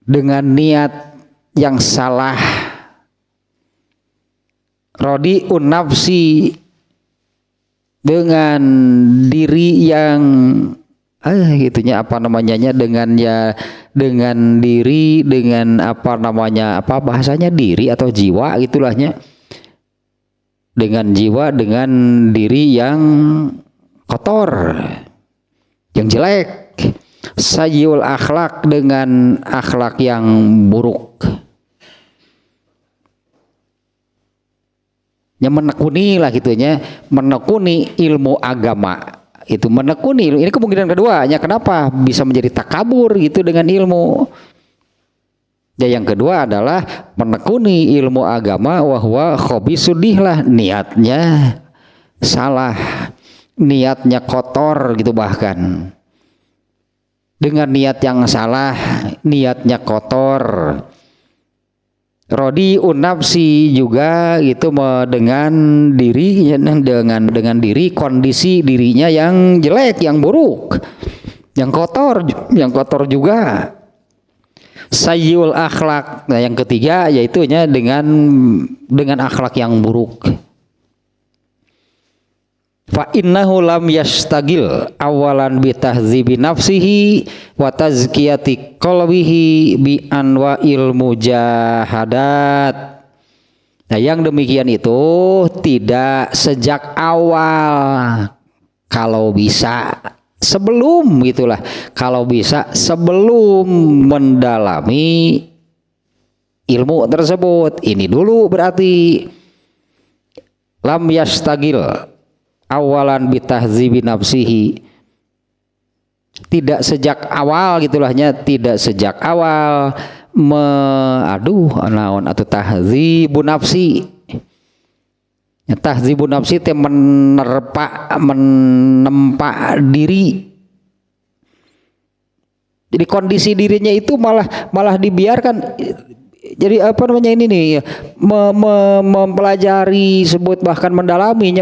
dengan niat yang salah. Rodi'un nafsi, dengan diri yang gitunya apa namanya, dengan diri, dengan apa namanya, apa bahasanya, diri atau jiwa gitulahnya, dengan jiwa, dengan diri yang kotor, yang jelek. Sayyul akhlak, dengan akhlak yang buruk. Yang menekuni lah gitunya, menekuni ilmu agama. Itu menekuni, ini kemungkinan keduanya. Kenapa bisa menjadi takabur gitu dengan ilmu? Ya, yang kedua adalah menekuni ilmu agama wahwa khabisudih, lah niatnya salah, niatnya kotor gitu, bahkan dengan niat yang salah, niatnya kotor. Rodi unapsi juga gitu, dengan diri, dengan diri, kondisi dirinya yang jelek, yang buruk, yang kotor juga. Sayyul akhlak. Nah, yang ketiga yaitunya dengan akhlak yang buruk. Fa innahu lam yastagil awalan bi tahdzibi nafsihi wa tazkiyati qalbihi bi anwa'il mujahadat. Nah, yang demikian itu tidak sejak awal, kalau bisa sebelum gitulah, kalau bisa sebelum mendalami ilmu tersebut. Ini dulu berarti lam yastagil awalan bitahzibi nafsihi, tidak sejak awal gitulahnya, tidak sejak awal naon atau tahzibun nafsi. Tahzibun nafsi teh menempa diri. Jadi kondisi dirinya itu malah dibiarkan. Jadi apa namanya ini nih, mempelajari, sebut bahkan mendalami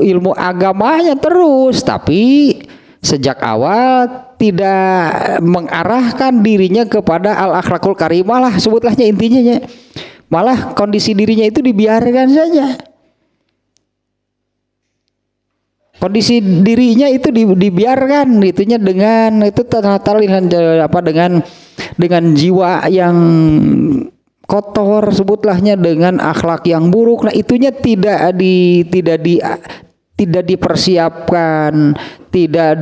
ilmu agamanya terus, tapi sejak awal tidak mengarahkan dirinya kepada al-akhlakul karimah lah, sebutlahnya intinya. Malah kondisi dirinya itu dibiarkan saja. kondisi dirinya itu dibiarkan itunya dengan itu dengan jiwa yang kotor sebutlah,nya dengan akhlak yang buruk. Nah itunya tidak dipersiapkan, tidak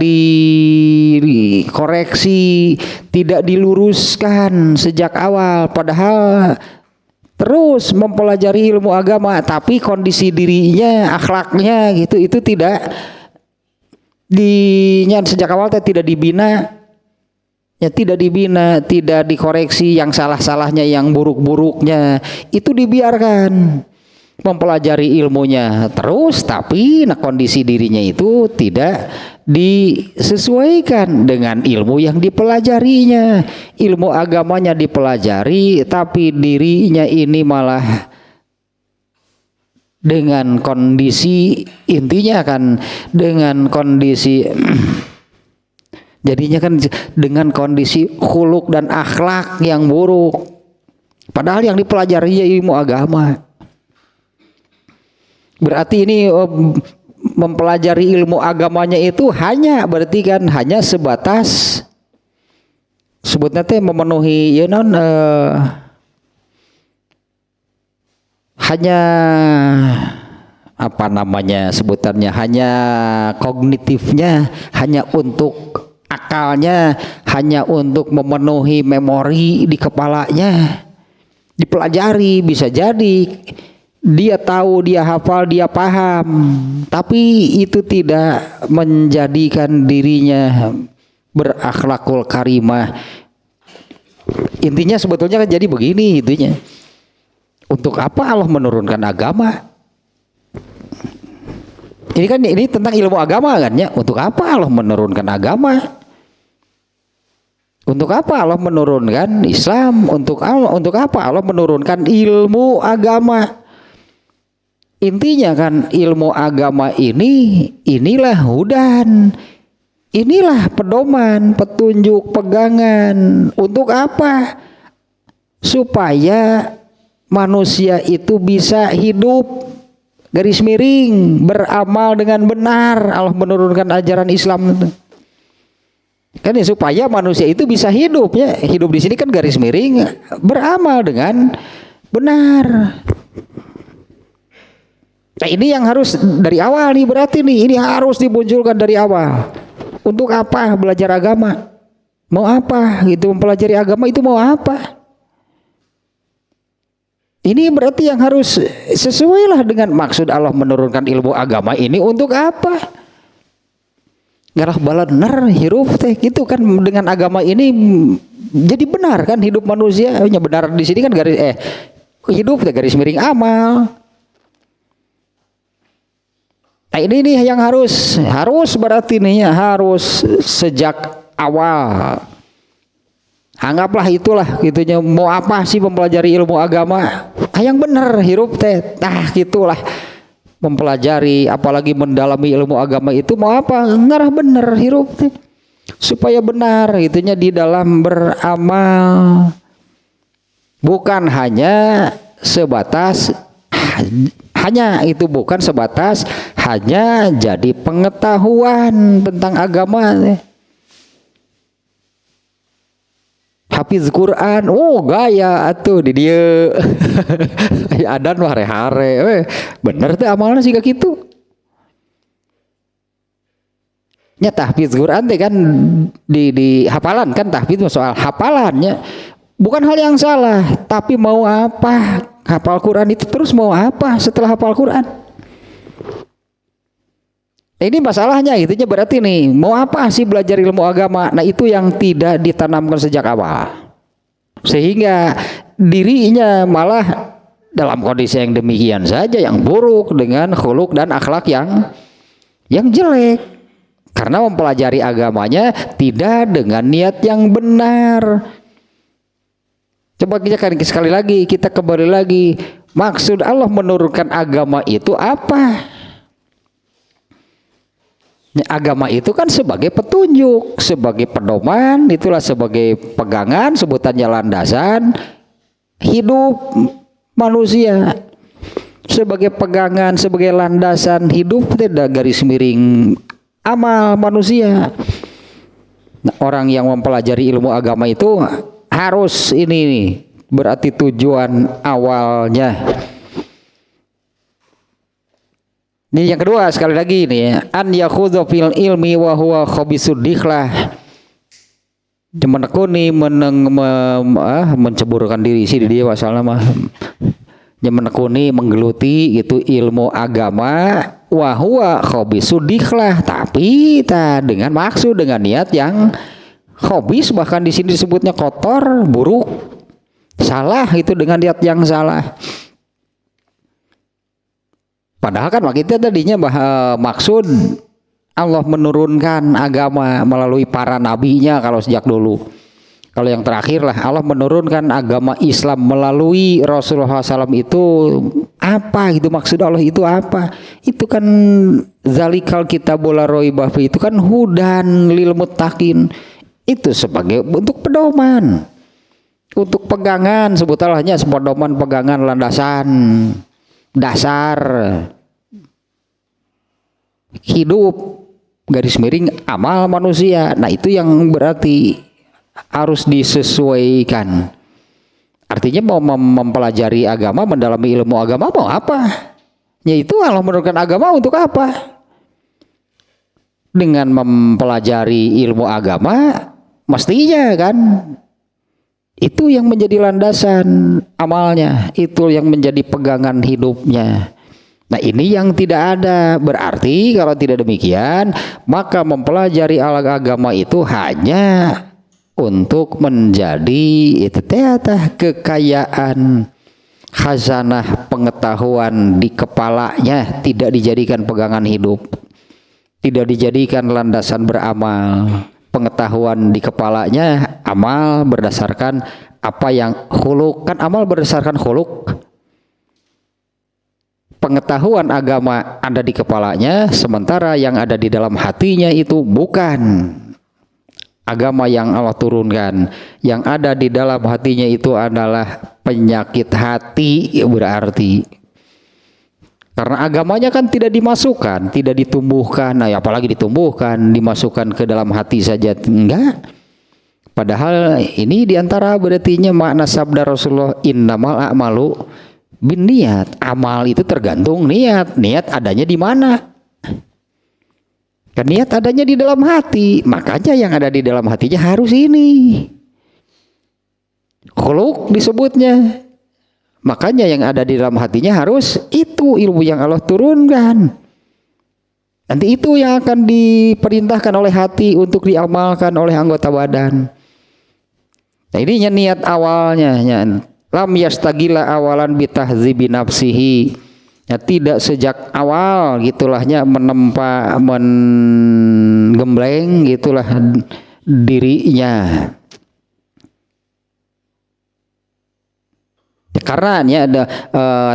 dikoreksi, tidak diluruskan sejak awal, padahal terus mempelajari ilmu agama tapi kondisi dirinya, akhlaknya gitu itu tidak sejak awal tidak dibina, ya tidak dibina, tidak dikoreksi yang salah-salahnya, yang buruk-buruknya itu dibiarkan. Mempelajari ilmunya terus tapi kondisi dirinya itu tidak disesuaikan dengan ilmu yang dipelajarinya. Ilmu agamanya dipelajari tapi dirinya ini malah dengan kondisi intinya kan dengan kondisi jadinya kan dengan kondisi khuluk dan akhlak yang buruk, padahal yang dipelajari ilmu agama. Berarti ini mempelajari ilmu agamanya itu hanya berarti kan hanya sebatas sebutnya teh memenuhi ya non hanya apa namanya sebutannya hanya kognitifnya, hanya untuk akalnya, hanya untuk memenuhi memori di kepalanya dipelajari. Bisa jadi dia tahu, dia hafal, dia paham, tapi itu tidak menjadikan dirinya berakhlakul karimah. Intinya sebetulnya kan jadi begini intinya. Untuk apa Allah menurunkan agama? Ini tentang ilmu agama kan ya. Untuk apa Allah menurunkan agama? Untuk apa Allah menurunkan Islam? Untuk apa Allah menurunkan ilmu agama? Intinya kan ilmu agama inilah hudan, inilah pedoman, petunjuk, pegangan. Untuk apa? Supaya manusia itu bisa hidup garis miring, beramal dengan benar. Allah menurunkan ajaran Islam kan ya, supaya manusia itu bisa hidup ya. Hidup di sini kan garis miring, beramal dengan benar. Nah ini yang harus dari awal nih, berarti nih ini harus dimunculkan dari awal. Untuk apa belajar agama? Mau apa gitu, mempelajari agama itu mau apa? Ini berarti yang harus sesuailah dengan maksud Allah menurunkan ilmu agama ini untuk apa? Ngarah balaner hirup teh gitu kan, dengan agama ini jadi benar kan hidup manusia. Benar di sini kan garis hidup teh garis miring amal. Nah ini nih yang harus berarti nih ya, harus sejak awal. Anggaplah itulah gitunya, mau apa sih mempelajari ilmu agama? Yang bener hirup teh, gitulah mempelajari, apalagi mendalami ilmu agama itu mau apa? Ngarah bener hirup teh, supaya benar gitunya di dalam beramal, bukan hanya sebatas hanya jadi pengetahuan tentang agama. Hafiz Quran, gaya atuh di dia. Adan hare-hare, bener teh amalnya sih kayak gitu. Nya tahfiz Quran teh kan di hafalan kan, tahfiz soal hafalannya. Bukan hal yang salah, tapi mau apa? Hafal Quran itu terus mau apa setelah hafal Quran? Ini masalahnya, itunya berarti nih, mau apa sih belajar ilmu agama? Nah itu yang tidak ditanamkan sejak awal. Sehingga dirinya malah dalam kondisi yang demikian saja, yang buruk, dengan khuluk dan akhlak yang jelek. Karena mempelajari agamanya tidak dengan niat yang benar. Coba kita sekali lagi, kita kembali lagi, maksud Allah menurunkan agama itu apa? Agama itu kan sebagai petunjuk, sebagai pedoman, itulah sebagai pegangan, sebutannya landasan hidup manusia. sebagai pegangan, sebagai landasan hidup, tidak garis miring amal manusia. Nah, orang yang mempelajari ilmu agama itu harus ini nih, berarti tujuan awalnya. Ini yang kedua sekali lagi nih, an yakhudhu fil ilmi wa huwa khabisud dikhlah. Menekuni menceburkan diri sih dia masalah mah. Menekuni menggeluti itu ilmu agama wa huwa khabisud dikhlah, tapi dengan maksud, dengan niat yang khabis, bahkan di sini disebutnya kotor, buruk, salah, itu dengan niat yang salah. Padahal kan kita tadinya maksud Allah menurunkan agama melalui para nabinya kalau sejak dulu. Kalau yang terakhir lah Allah menurunkan agama Islam melalui Rasulullah SAW itu apa gitu, maksud Allah itu apa? Itu kan zalikal kitabul la raiba fihi, itu kan hudan lil muttaqin. Itu sebagai bentuk pedoman, untuk pegangan, sebutannya pedoman, pegangan, landasan dasar hidup, garis miring amal manusia. Nah itu yang berarti harus disesuaikan. Artinya mau mempelajari agama, mendalami ilmu agama mau apa? Yaitu Allah menurunkan agama untuk apa? Dengan mempelajari ilmu agama mestinya kan itu yang menjadi landasan amalnya, itu yang menjadi pegangan hidupnya. Nah ini yang tidak ada. Berarti kalau tidak demikian, maka mempelajari agama itu hanya untuk menjadi itu kekayaan, khazanah pengetahuan di kepalanya, tidak dijadikan pegangan hidup, tidak dijadikan landasan beramal. Pengetahuan di kepalanya, amal berdasarkan apa yang khuluk, kan amal berdasarkan khuluk. Pengetahuan agama ada di kepalanya, sementara yang ada di dalam hatinya itu bukan agama yang Allah turunkan. Yang ada di dalam hatinya itu adalah penyakit hati, berarti karena agamanya kan tidak dimasukkan, tidak ditumbuhkan. Nah, apalagi ditumbuhkan, dimasukkan ke dalam hati saja enggak. Padahal ini diantara berartinya makna sabda Rasulullah, innamal a'malu binniat. Amal itu tergantung niat. Niat adanya di mana? Kan niat adanya di dalam hati. Makanya yang ada di dalam hatinya harus ini. Khuluk disebutnya. Makanya yang ada di dalam hatinya harus itu ilmu yang Allah turunkan. Nanti itu yang akan diperintahkan oleh hati untuk diamalkan oleh anggota badan. Nah ini niat awalnya. Lam yastagila awalan bitahzibi nafsihi. Ya, tidak sejak awal gitulahnya menggembleng gitulah dirinya. Karena ada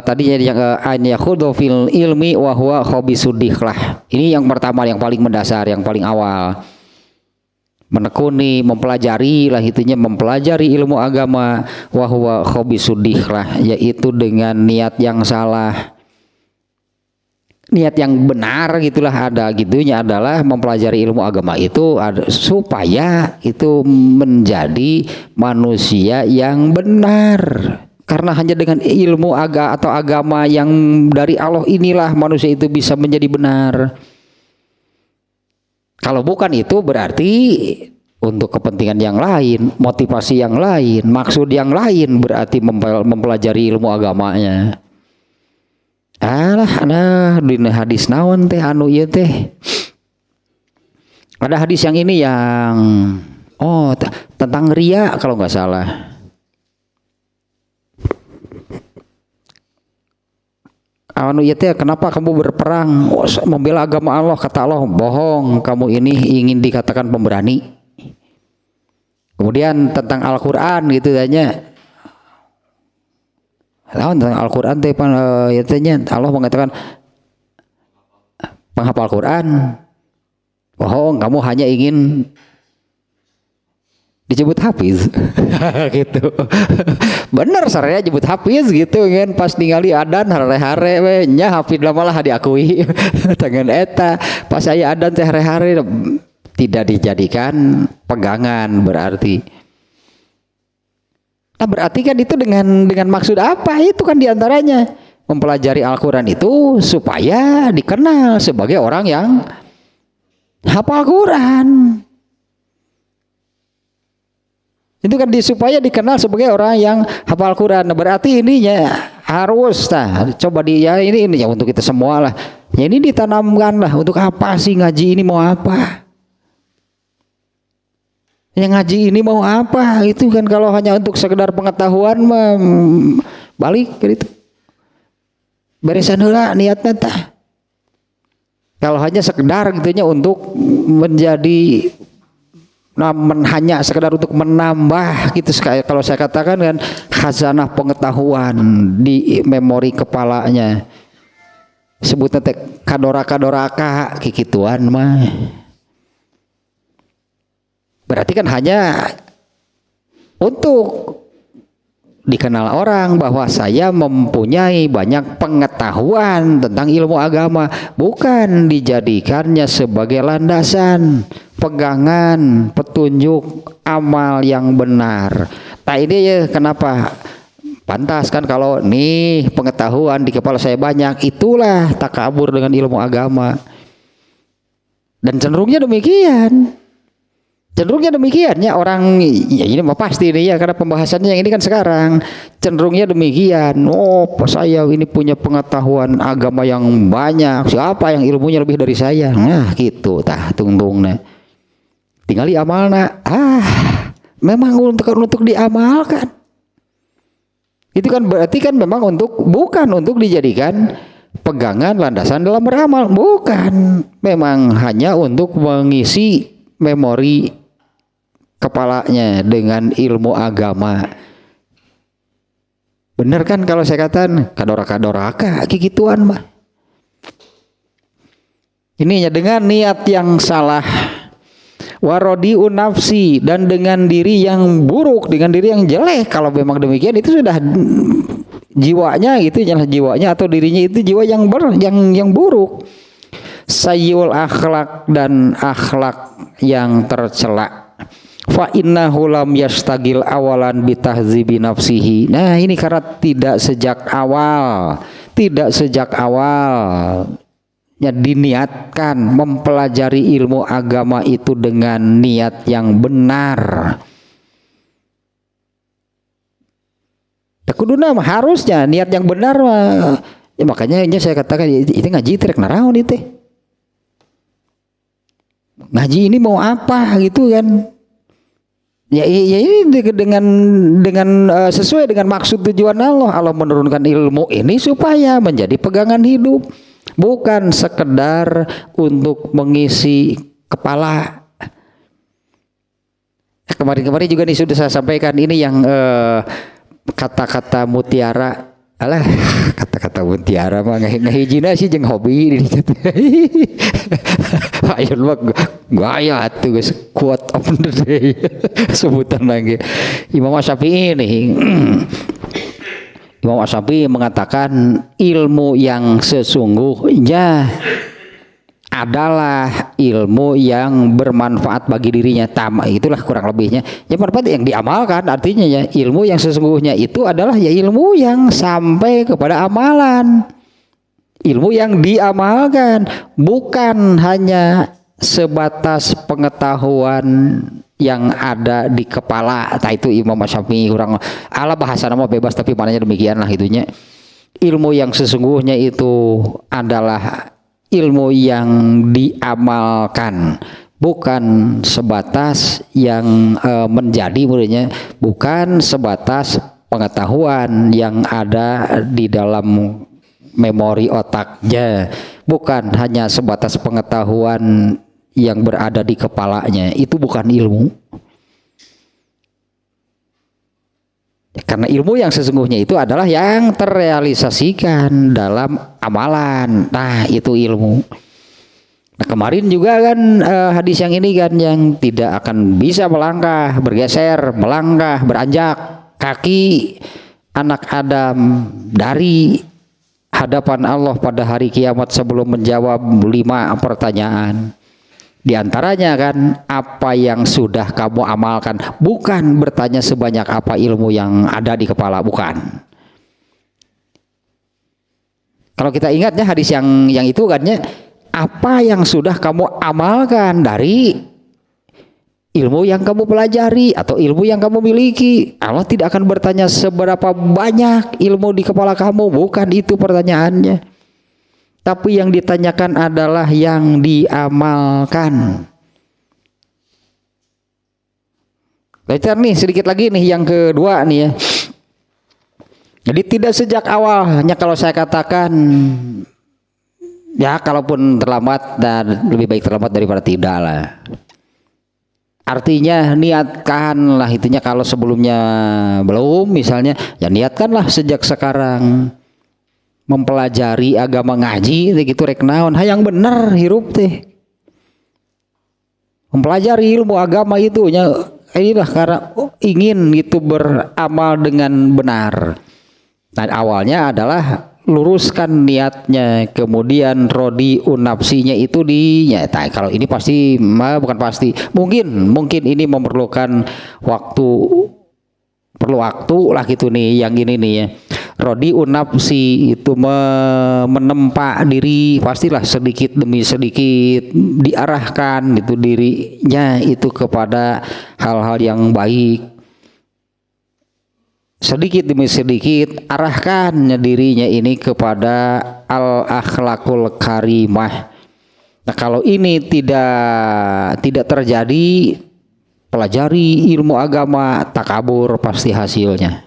tadinya yang an yakhudhu fil ilmi wa huwa khabisud dikhlah. Ini yang pertama, yang paling mendasar, yang paling awal. Menekuni, mempelajari lah itunya, mempelajari ilmu agama wa huwa khabisud dikhlah, yaitu dengan niat yang salah. Niat yang benar gitulah ada gitunya adalah mempelajari ilmu agama itu supaya itu menjadi manusia yang benar. Karena hanya dengan ilmu atau agama yang dari Allah inilah manusia itu bisa menjadi benar. Kalau bukan itu berarti untuk kepentingan yang lain, motivasi yang lain, maksud yang lain, berarti mempelajari ilmu agamanya. Nah, di hadis naon teh anu ieu teh. Ada hadis yang ini yang tentang ria kalau nggak salah. Anu ieu teh kenapa kamu berperang membela agama Allah? Kata Allah, bohong, kamu ini ingin dikatakan pemberani. Kemudian tentang Al-Qur'an gitu tanya. Tentang Al-Qur'an teh Allah mengatakan penghafal Al-Qur'an. Bohong, kamu hanya ingin Disebut hafiz. Gitu. Bener saraya disebut hafiz gitu kan, pas ningali adan hare-hare we nya hafiz malah diakui. Tangan eta pas aya adan teh hare-hare tidak dijadikan pegangan berarti. Nah berarti kan itu dengan maksud apa? Itu kan diantaranya mempelajari Al-Quran itu supaya dikenal sebagai orang yang hafal Quran. Itu kan supaya dikenal sebagai orang yang hafal Quran. Nah, berarti ininya harus coba ya ini ya untuk kita semua lah. Ya ini ditanamkan lah, untuk apa sih ngaji ini mau apa? Yang ngaji ini mau apa? Itu kan kalau hanya untuk sekedar pengetahuan mah balik gitu. Beresan heula niatna tah. Kalau hanya sekedar gitunya untuk menjadi hanya sekedar untuk menambah gitu, kalau saya katakan kan khazanah pengetahuan di memori kepalanya, sebutnya teh kadora-kadoraka kikituan mah berarti kan hanya untuk dikenal orang bahwa saya mempunyai banyak pengetahuan tentang ilmu agama, bukan dijadikannya sebagai landasan, pegangan, petunjuk amal yang benar. Nah ini ya kenapa pantas kan kalau nih pengetahuan di kepala saya banyak, itulah takabur dengan ilmu agama. Dan cenderungnya demikian. Cenderungnya demikian ya orang, ya ini mah pasti nih ya, karena pembahasannya yang ini kan sekarang cenderungnya demikian. Oh saya ini punya pengetahuan agama yang banyak, siapa yang ilmunya lebih dari saya? Nah gitu tah tungtungna tinggal diamalna. Memang untuk diamalkan itu kan berarti kan memang bukan untuk dijadikan pegangan landasan dalam beramal, bukan, memang hanya untuk mengisi memori kepalanya dengan ilmu agama. Bener kan kalau saya katakan kadora-kadoraka kikituan mah. Ininya dengan niat yang salah, warodiun nafsi, dan dengan diri yang buruk, dengan diri yang jelek. Kalau memang demikian itu sudah jiwanya gitu, jiwanya atau dirinya itu jiwa yang buruk. Sayyul akhlak, dan akhlak yang tercela. Fa innahu lam yastagil awalan bitahzibi nafsihi. Nah ini karena tidak sejak awal ya diniatkan mempelajari ilmu agama itu dengan niat yang benar. Kuduna harusnya niat yang benar mah. Ya, makanya saya katakan itu ngaji trek naraon itu. Ngaji ini mau apa gitu kan? Ya ini dengan sesuai dengan maksud tujuan Allah. Allah menurunkan ilmu ini supaya menjadi pegangan hidup, bukan sekedar untuk mengisi kepala. Kemarin juga nih sudah saya sampaikan ini yang kata-kata mutiara. Alah, kata-kata mutiara mah ngahijina sih jeung hobi ini. Ayo mah gaya tuh guys, quote of the day. Sebutan lagi Imam Syafi'i ini. Imam Syafi'i mengatakan ilmu yang sesungguhnya adalah ilmu yang bermanfaat bagi dirinya. Itulah kurang lebihnya. Ya berarti yang diamalkan, artinya ya ilmu yang sesungguhnya itu adalah ya ilmu yang sampai kepada amalan. Ilmu yang diamalkan, bukan hanya sebatas pengetahuan yang ada di kepala. Itu Imam Syafi'i kurang ala bahasa nama bebas tapi maknanya demikian lah itunya. Ilmu yang sesungguhnya itu adalah ilmu yang diamalkan, bukan sebatas yang menjadi muridnya, bukan sebatas pengetahuan yang ada di dalam memori otaknya, bukan hanya sebatas pengetahuan yang berada di kepalanya. Itu bukan ilmu. Karena ilmu yang sesungguhnya itu adalah yang terrealisasikan dalam amalan. Nah itu ilmu. Nah kemarin juga kan hadis yang ini kan yang tidak akan bisa melangkah, bergeser, melangkah, beranjak kaki anak Adam dari hadapan Allah pada hari kiamat sebelum menjawab 5 pertanyaan. Di antaranya kan apa yang sudah kamu amalkan, bukan bertanya sebanyak apa ilmu yang ada di kepala, bukan. Kalau kita ingatnya hadis yang itu kan ya, apa yang sudah kamu amalkan dari ilmu yang kamu pelajari atau ilmu yang kamu miliki. Allah tidak akan bertanya seberapa banyak ilmu di kepala kamu, bukan itu pertanyaannya. Tapi yang ditanyakan adalah yang diamalkan. Baca nih sedikit lagi nih yang kedua nih ya. Jadi tidak sejak awalnya kalau saya katakan ya kalaupun terlambat, dan lebih baik terlambat daripada tidak lah. Artinya niatkanlah itunya, kalau sebelumnya belum misalnya ya niatkanlah sejak sekarang mempelajari agama, ngaji gitu rek naon hayang bener hirup teh. Mempelajari ilmu agama itu nya inilah karena ingin gitu beramal dengan benar. Nah awalnya adalah luruskan niatnya, kemudian rodi unapsinya itu dinyata. Kalau ini pasti bukan pasti, mungkin ini memerlukan waktu, perlu waktu lah gitu nih yang ini nih ya. Rodi unapsi itu menempa diri, pastilah sedikit demi sedikit diarahkan itu dirinya itu kepada hal-hal yang baik. Sedikit demi sedikit arahkan dirinya ini kepada al-akhlakul karimah. Nah kalau ini tidak terjadi, pelajari ilmu agama takabur pasti hasilnya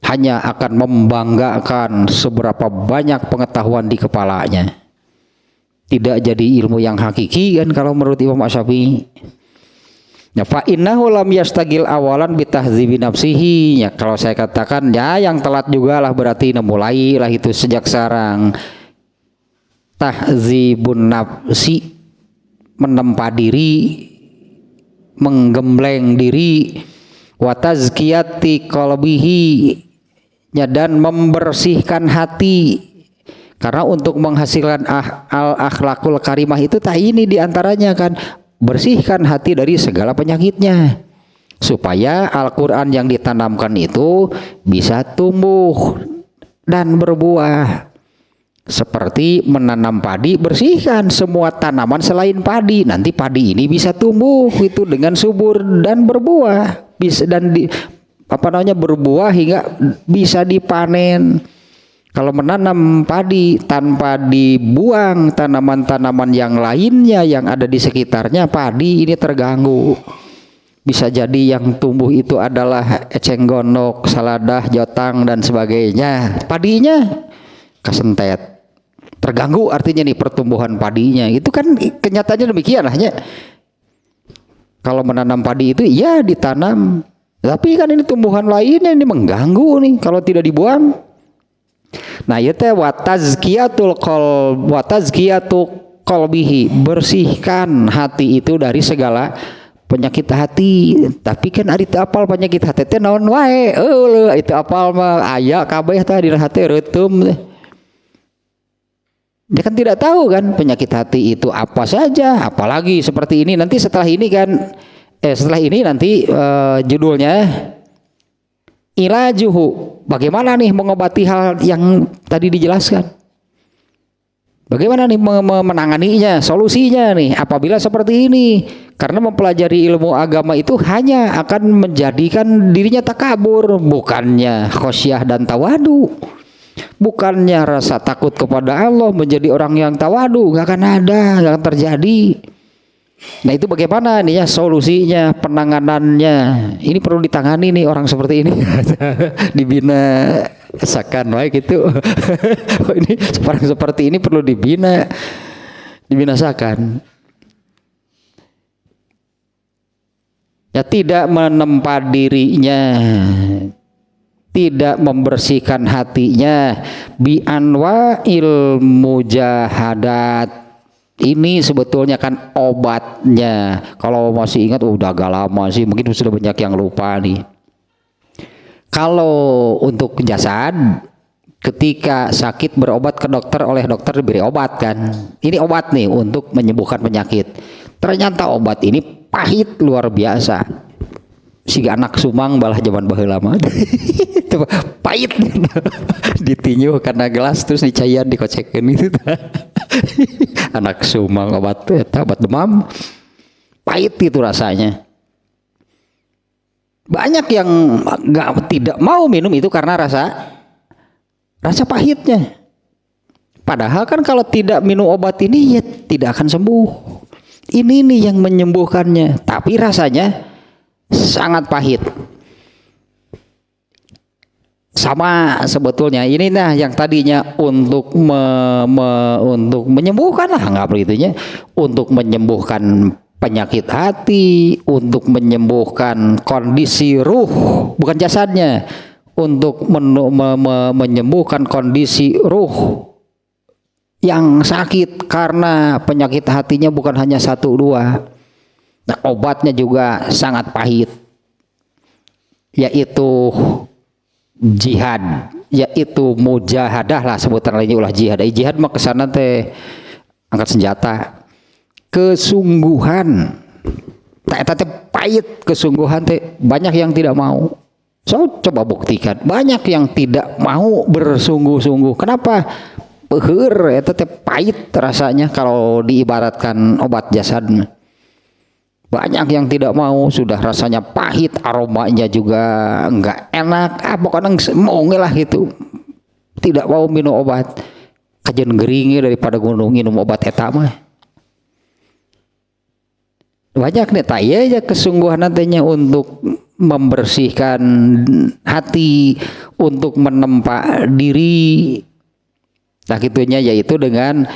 hanya akan membanggakan seberapa banyak pengetahuan di kepalanya, tidak jadi ilmu yang hakiki kan kalau menurut Imam Asy-Syafi'i. Ya fa innahu lam yastagil awalan bitahdzibi nafsihi. Ya kalau saya katakan ya yang telat juga lah berarti mulailah itu sejak sekarang. Tahdzibun nafsi, menempa diri, menggembleng diri, wa tazkiyati qalbihi, ya dan membersihkan hati. Karena untuk menghasilkan al-akhlakul karimah itu ini diantaranya kan bersihkan hati dari segala penyakitnya, supaya Al-Quran yang ditanamkan itu bisa tumbuh dan berbuah. Seperti menanam padi, bersihkan semua tanaman selain padi, nanti padi ini bisa tumbuh itu dengan subur dan berbuah, bisa dan berbuah hingga bisa dipanen. Kalau menanam padi tanpa dibuang tanaman-tanaman yang lainnya yang ada di sekitarnya, padi ini terganggu. Bisa jadi yang tumbuh itu adalah eceng gondok, saladah, jotang dan sebagainya. Padinya kesentet, terganggu artinya nih pertumbuhan padinya. Itu kan kenyataannya demikian lahnya. Kalau menanam padi itu ya ditanam, tapi kan ini tumbuhan lainnya ini mengganggu nih kalau tidak dibuang. Nah ya teh wa tazkiyatul qalbihi, bersihkan hati itu dari segala penyakit hati. Tapi kan ari teu apal penyakit hati teh naon wae, itu apal mah aya kabeh tah di hati reuteum teh. Dia kan tidak tahu kan penyakit hati itu apa saja, apalagi seperti ini nanti setelah ini kan nanti judulnya ilajuhu, bagaimana nih mengobati hal yang tadi dijelaskan, bagaimana nih menanganinya, solusinya nih apabila seperti ini. Karena mempelajari ilmu agama itu hanya akan menjadikan dirinya takabur, bukannya khosyah dan tawadu, bukannya rasa takut kepada Allah menjadi orang yang tawadu, nggak akan ada, nggak akan terjadi. Nah itu bagaimana nih ya solusinya, penanganannya. Ini perlu ditangani nih orang seperti ini. Dibina sakan baik itu. Ini orang seperti ini perlu dibinasakan. Ya tidak menempa dirinya, tidak membersihkan hatinya bi anwa'il mujahadat, Ini sebetulnya kan obatnya. Kalau masih ingat, udah agak lama sih, mungkin sudah banyak yang lupa nih. Kalau untuk jasad, ketika sakit berobat ke dokter, oleh dokter diberi obat kan. Ini obat nih untuk menyembuhkan penyakit. Ternyata obat ini pahit luar biasa. Si anak sumang balah zaman baheula mah. Pahit. Ditinyu karena gelas terus dicayan dikocekeun itu. Anak sumang obat demam. Pahit itu rasanya. Banyak yang tidak mau minum itu karena rasa pahitnya. Padahal kan kalau tidak minum obat ini ya tidak akan sembuh. Ini nih yang menyembuhkannya, tapi rasanya sangat pahit. Sama sebetulnya ini nah yang tadinya untuk untuk menyembuhkan lah, nggak begitunya, untuk menyembuhkan penyakit hati, untuk menyembuhkan kondisi ruh, bukan jasadnya, untuk menyembuhkan kondisi ruh yang sakit karena penyakit hatinya bukan hanya 1-2. Nah, obatnya juga sangat pahit, yaitu jihad, yaitu mujahadah lah sebutan lainnya ulah jihad. Jihad mah kesana teh angkat senjata, kesungguhan. Eta teh pahit, kesungguhan teh banyak yang tidak mau. So coba buktikan, banyak yang tidak mau bersungguh-sungguh. Kenapa? Peuheur eta teh pahit rasanya kalau diibaratkan obat jasad. Banyak yang tidak mau, sudah rasanya pahit, aromanya juga enggak enak, pokoknya mau lah gitu. Tidak mau minum obat. Kajian geringnya daripada gunung minum obat eta mah. Banyak nih tanya aja kesungguhan nantinya untuk membersihkan hati, untuk menempa diri. Nah gitunya yaitu dengan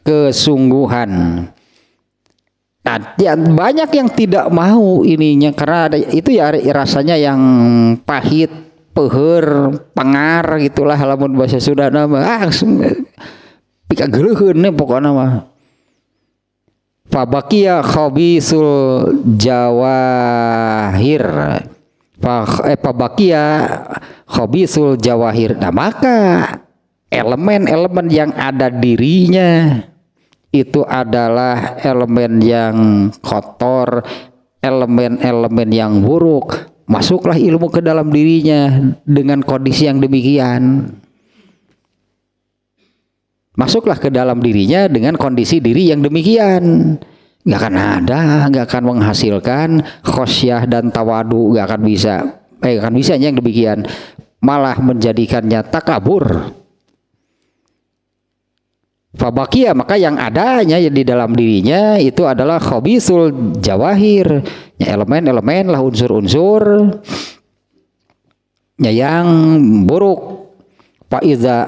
kesungguhan. Nah, banyak yang tidak mau ininya karena itu ya rasanya yang pahit, peuheur, pengar gitulah lamun bahasa Sundana mah. Pika geuleuheun pokokna mah. Fabakia khabisul jawahir. Fabakia khabisul jawahir. Nah, maka elemen-elemen yang ada dirinya itu adalah elemen yang kotor, elemen-elemen yang buruk. Masuklah ilmu ke dalam dirinya dengan kondisi yang demikian. Masuklah ke dalam dirinya dengan kondisi diri yang demikian. Gak akan ada, gak akan menghasilkan khosyah dan tawadu, gak akan bisa. Gak akan bisa yang demikian. Malah menjadikannya takabur. Fabakia, maka yang adanya di dalam dirinya itu adalah khabisul jawahir, ya elemen-elemen lah, unsur-unsur ya yang buruk. Fa iza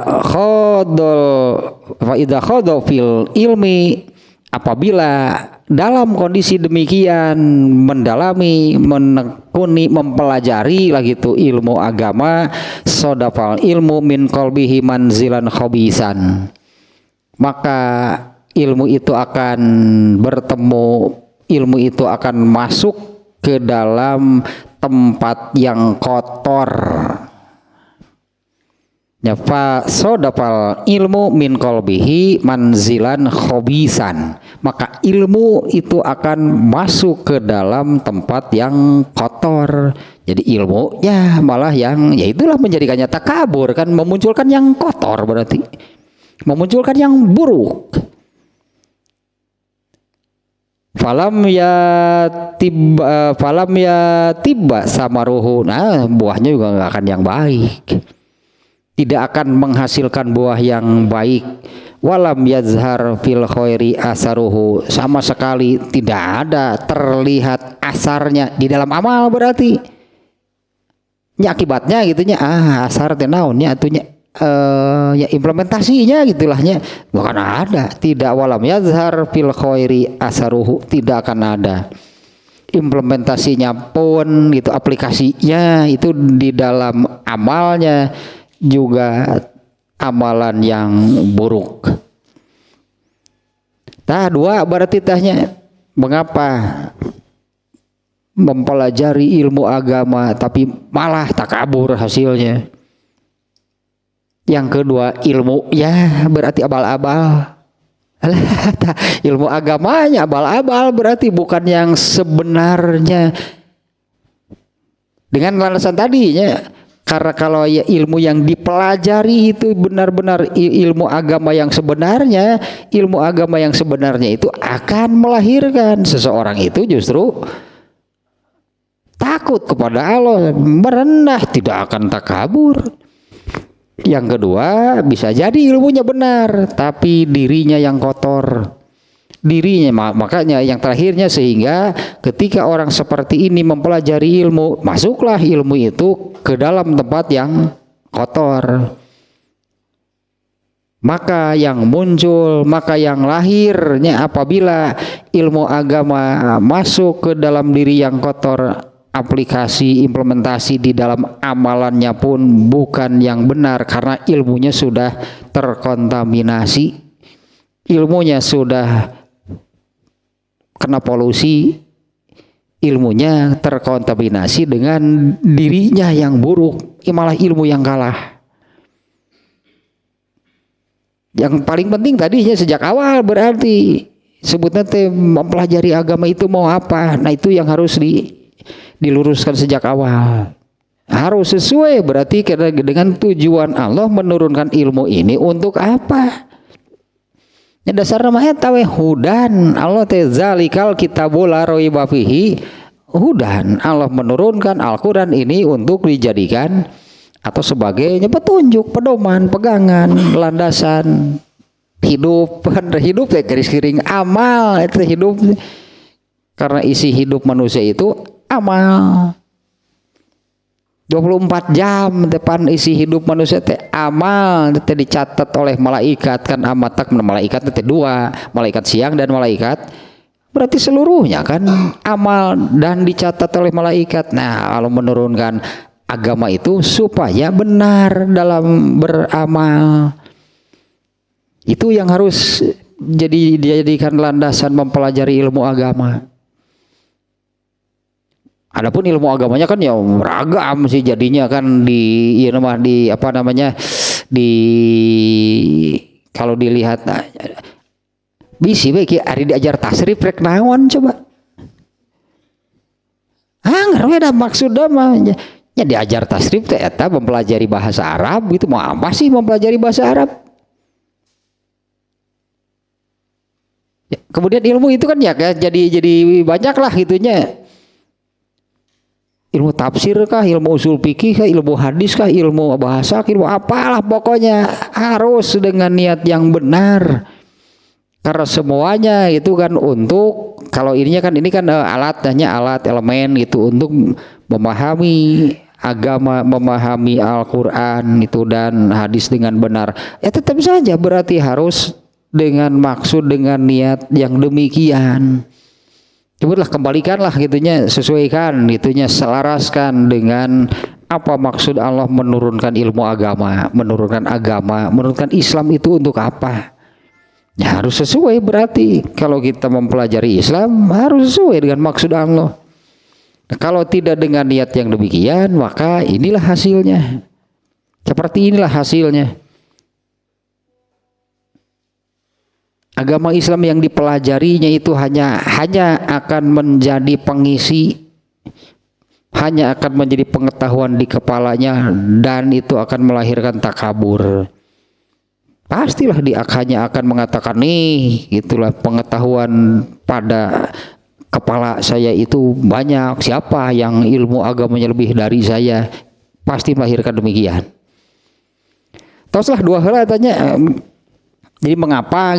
khadha fil ilmi, apabila dalam kondisi demikian mendalami, menekuni, mempelajari lah gitu ilmu agama, sodafal ilmu min qalbihi manzilan khabisan, maka ilmu itu akan bertemu, ilmu itu akan masuk ke dalam tempat yang kotor. Ya, fa sodafal ilmu min qalbihi manzilan khabisan, maka ilmu itu akan masuk ke dalam tempat yang kotor. Jadi ilmu ya malah yang ya itulah menjadikannya takabur kan, memunculkan yang kotor, berarti memunculkan yang buruk. Falam ya tiba samaruhu, nah buahnya juga nggak akan yang baik, tidak akan menghasilkan buah yang baik. Walam yazhar fil khairi asaruhu, sama sekali tidak ada terlihat asarnya di dalam amal, berarti nya akibatnya gitunya asar teh naonnya atunya ya implementasinya gitulahnya bukan ada, tidak. Walam yazhar fil khairi asaruhu, tidak akan ada implementasinya pun gitu, aplikasinya itu di dalam amalnya juga amalan yang buruk. Nah, dua berarti tanya, mengapa mempelajari ilmu agama tapi malah takabur hasilnya? Yang kedua, ilmu ya berarti abal-abal. Ilmu agamanya abal-abal berarti bukan yang sebenarnya. Dengan alasan tadinya, karena kalau ya ilmu yang dipelajari itu benar-benar ilmu agama yang sebenarnya, ilmu agama yang sebenarnya itu akan melahirkan seseorang itu justru takut kepada Allah, merendah, tidak akan takabur. Yang kedua, bisa jadi ilmunya benar tapi dirinya yang kotor. Dirinya, makanya yang terakhirnya, sehingga ketika orang seperti ini mempelajari ilmu, masuklah ilmu itu ke dalam tempat yang kotor. Maka yang muncul, maka yang lahirnya apabila ilmu agama masuk ke dalam diri yang kotor, aplikasi implementasi di dalam amalannya pun bukan yang benar karena ilmunya sudah terkontaminasi, ilmunya sudah kena polusi, ilmunya terkontaminasi dengan dirinya yang buruk, malah ilmu yang kalah. Yang paling penting tadinya sejak awal berarti sebutnya mempelajari agama itu mau apa. Nah, itu yang harus diluruskan sejak awal. Harus sesuai berarti karena dengan tujuan Allah menurunkan ilmu ini untuk apa? Ya dasar namanya tawe hudan. Allah teh zalikal kitabul la raiba fihi hudan. Allah menurunkan Al-Qur'an ini untuk dijadikan atau sebagainya petunjuk, pedoman, pegangan, landasan hidup. Hidup ya garis kiring amal itu hidup. Karena isi hidup manusia itu amal. 24 jam depan isi hidup manusia teh amal teh dicatat oleh malaikat kan, amatak malaikat teh dua, malaikat siang dan malaikat, berarti seluruhnya kan amal dan dicatat oleh malaikat. Nah, Allah menurunkan agama itu supaya benar dalam beramal. Itu yang harus dijadikan landasan mempelajari ilmu agama. Adapun ilmu agamanya kan ya beragam sih jadinya kan di apa namanya di kalau dilihat bisi bae ari diajar tasrif rek naon coba. Ngarwe ada maksudna mah nya diajar tasrif teh eta mempelajari bahasa Arab gitu, mau apa sih mempelajari bahasa Arab? Ya, kemudian ilmu itu kan ya jadi banyak lah gitunya. Ilmu tafsir kah, ilmu usul fikih kah, ilmu hadis kah, ilmu bahasa, ilmu apalah pokoknya harus dengan niat yang benar. Karena semuanya itu kan untuk, kalau ininya kan ini kan alatnya alat elemen gitu untuk memahami agama, memahami Al-Qur'an itu dan hadis dengan benar. Ya tetap saja berarti harus dengan maksud, dengan niat yang demikian. Cobalah kembalikanlah gitunya, sesuaikan gitunya, selaraskan dengan apa maksud Allah menurunkan ilmu agama, menurunkan Islam itu untuk apa? Ya harus sesuai berarti. Kalau kita mempelajari Islam harus sesuai dengan maksud Allah. Nah, kalau tidak dengan niat yang demikian, maka inilah hasilnya. Seperti inilah hasilnya. Agama Islam yang dipelajarinya itu hanya akan menjadi pengisi, hanya akan menjadi pengetahuan di kepalanya, dan itu akan melahirkan takabur. Pastilah dia hanya akan mengatakan nih, itulah pengetahuan pada kepala saya itu banyak. Siapa yang ilmu agamanya lebih dari saya? Pasti melahirkan demikian. Teruslah dua hal tanya. Jadi mengapa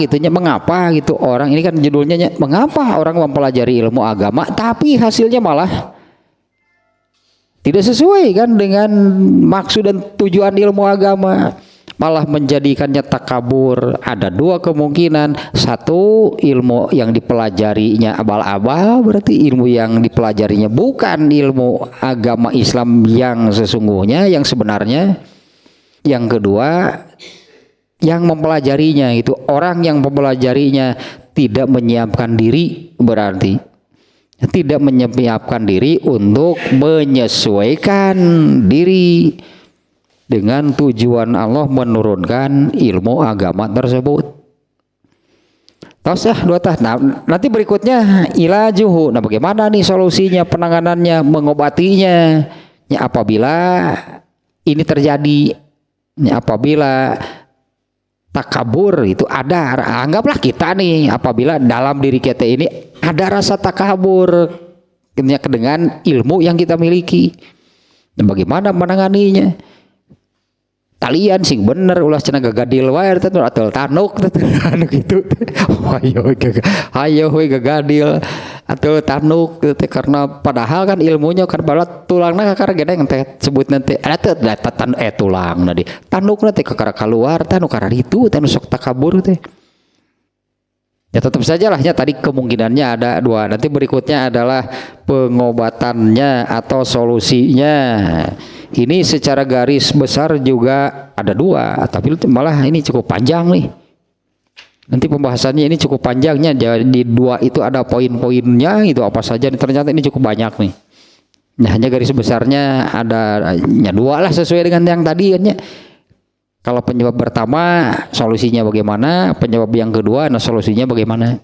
gitu orang ini kan judulnya mengapa orang mempelajari ilmu agama tapi hasilnya malah tidak sesuai kan dengan maksud dan tujuan ilmu agama, malah menjadikannya takabur. Ada dua kemungkinan. Satu, ilmu yang dipelajarinya abal-abal, berarti ilmu yang dipelajarinya bukan ilmu agama Islam yang sesungguhnya, yang sebenarnya. Yang kedua, yang mempelajarinya itu orang yang mempelajarinya tidak menyiapkan diri, berarti tidak menyiapkan diri untuk menyesuaikan diri dengan tujuan Allah menurunkan ilmu agama tersebut. Tasah dua tah. Nah, nanti berikutnya ilajuhu. Nah, bagaimana nih solusinya, penanganannya, mengobatinya? Ya, apabila ini terjadi, ya, apabila takabur itu ada, anggaplah kita nih, apabila dalam diri kita ini ada rasa takabur dengan ilmu yang kita miliki, dan bagaimana menanganinya? Kalian sing bener ulah cenah gagadil wae atau tanuk anu gitu. Hayo we gagadil atau tanuk teh, karena padahal kan ilmunya kan balat tulangna kakara gedeng teh sebut nanti tulang nadi tanukna teh kakara keluar tanu karena itu tanu sok takabur teh. Ya tetap saja lah ya, tadi kemungkinannya ada dua. Nanti berikutnya adalah pengobatannya atau solusinya. Ini secara garis besar juga ada dua, tapi malah ini cukup panjang nih. Nanti pembahasannya ini cukup panjangnya. Jadi dua itu ada poin-poinnya itu apa saja. Ternyata ini cukup banyak nih. Nah, hanya garis besarnya ada dua lah sesuai dengan yang tadi kan ya. Kalau penyebab pertama solusinya bagaimana, penyebab yang kedua nah solusinya bagaimana.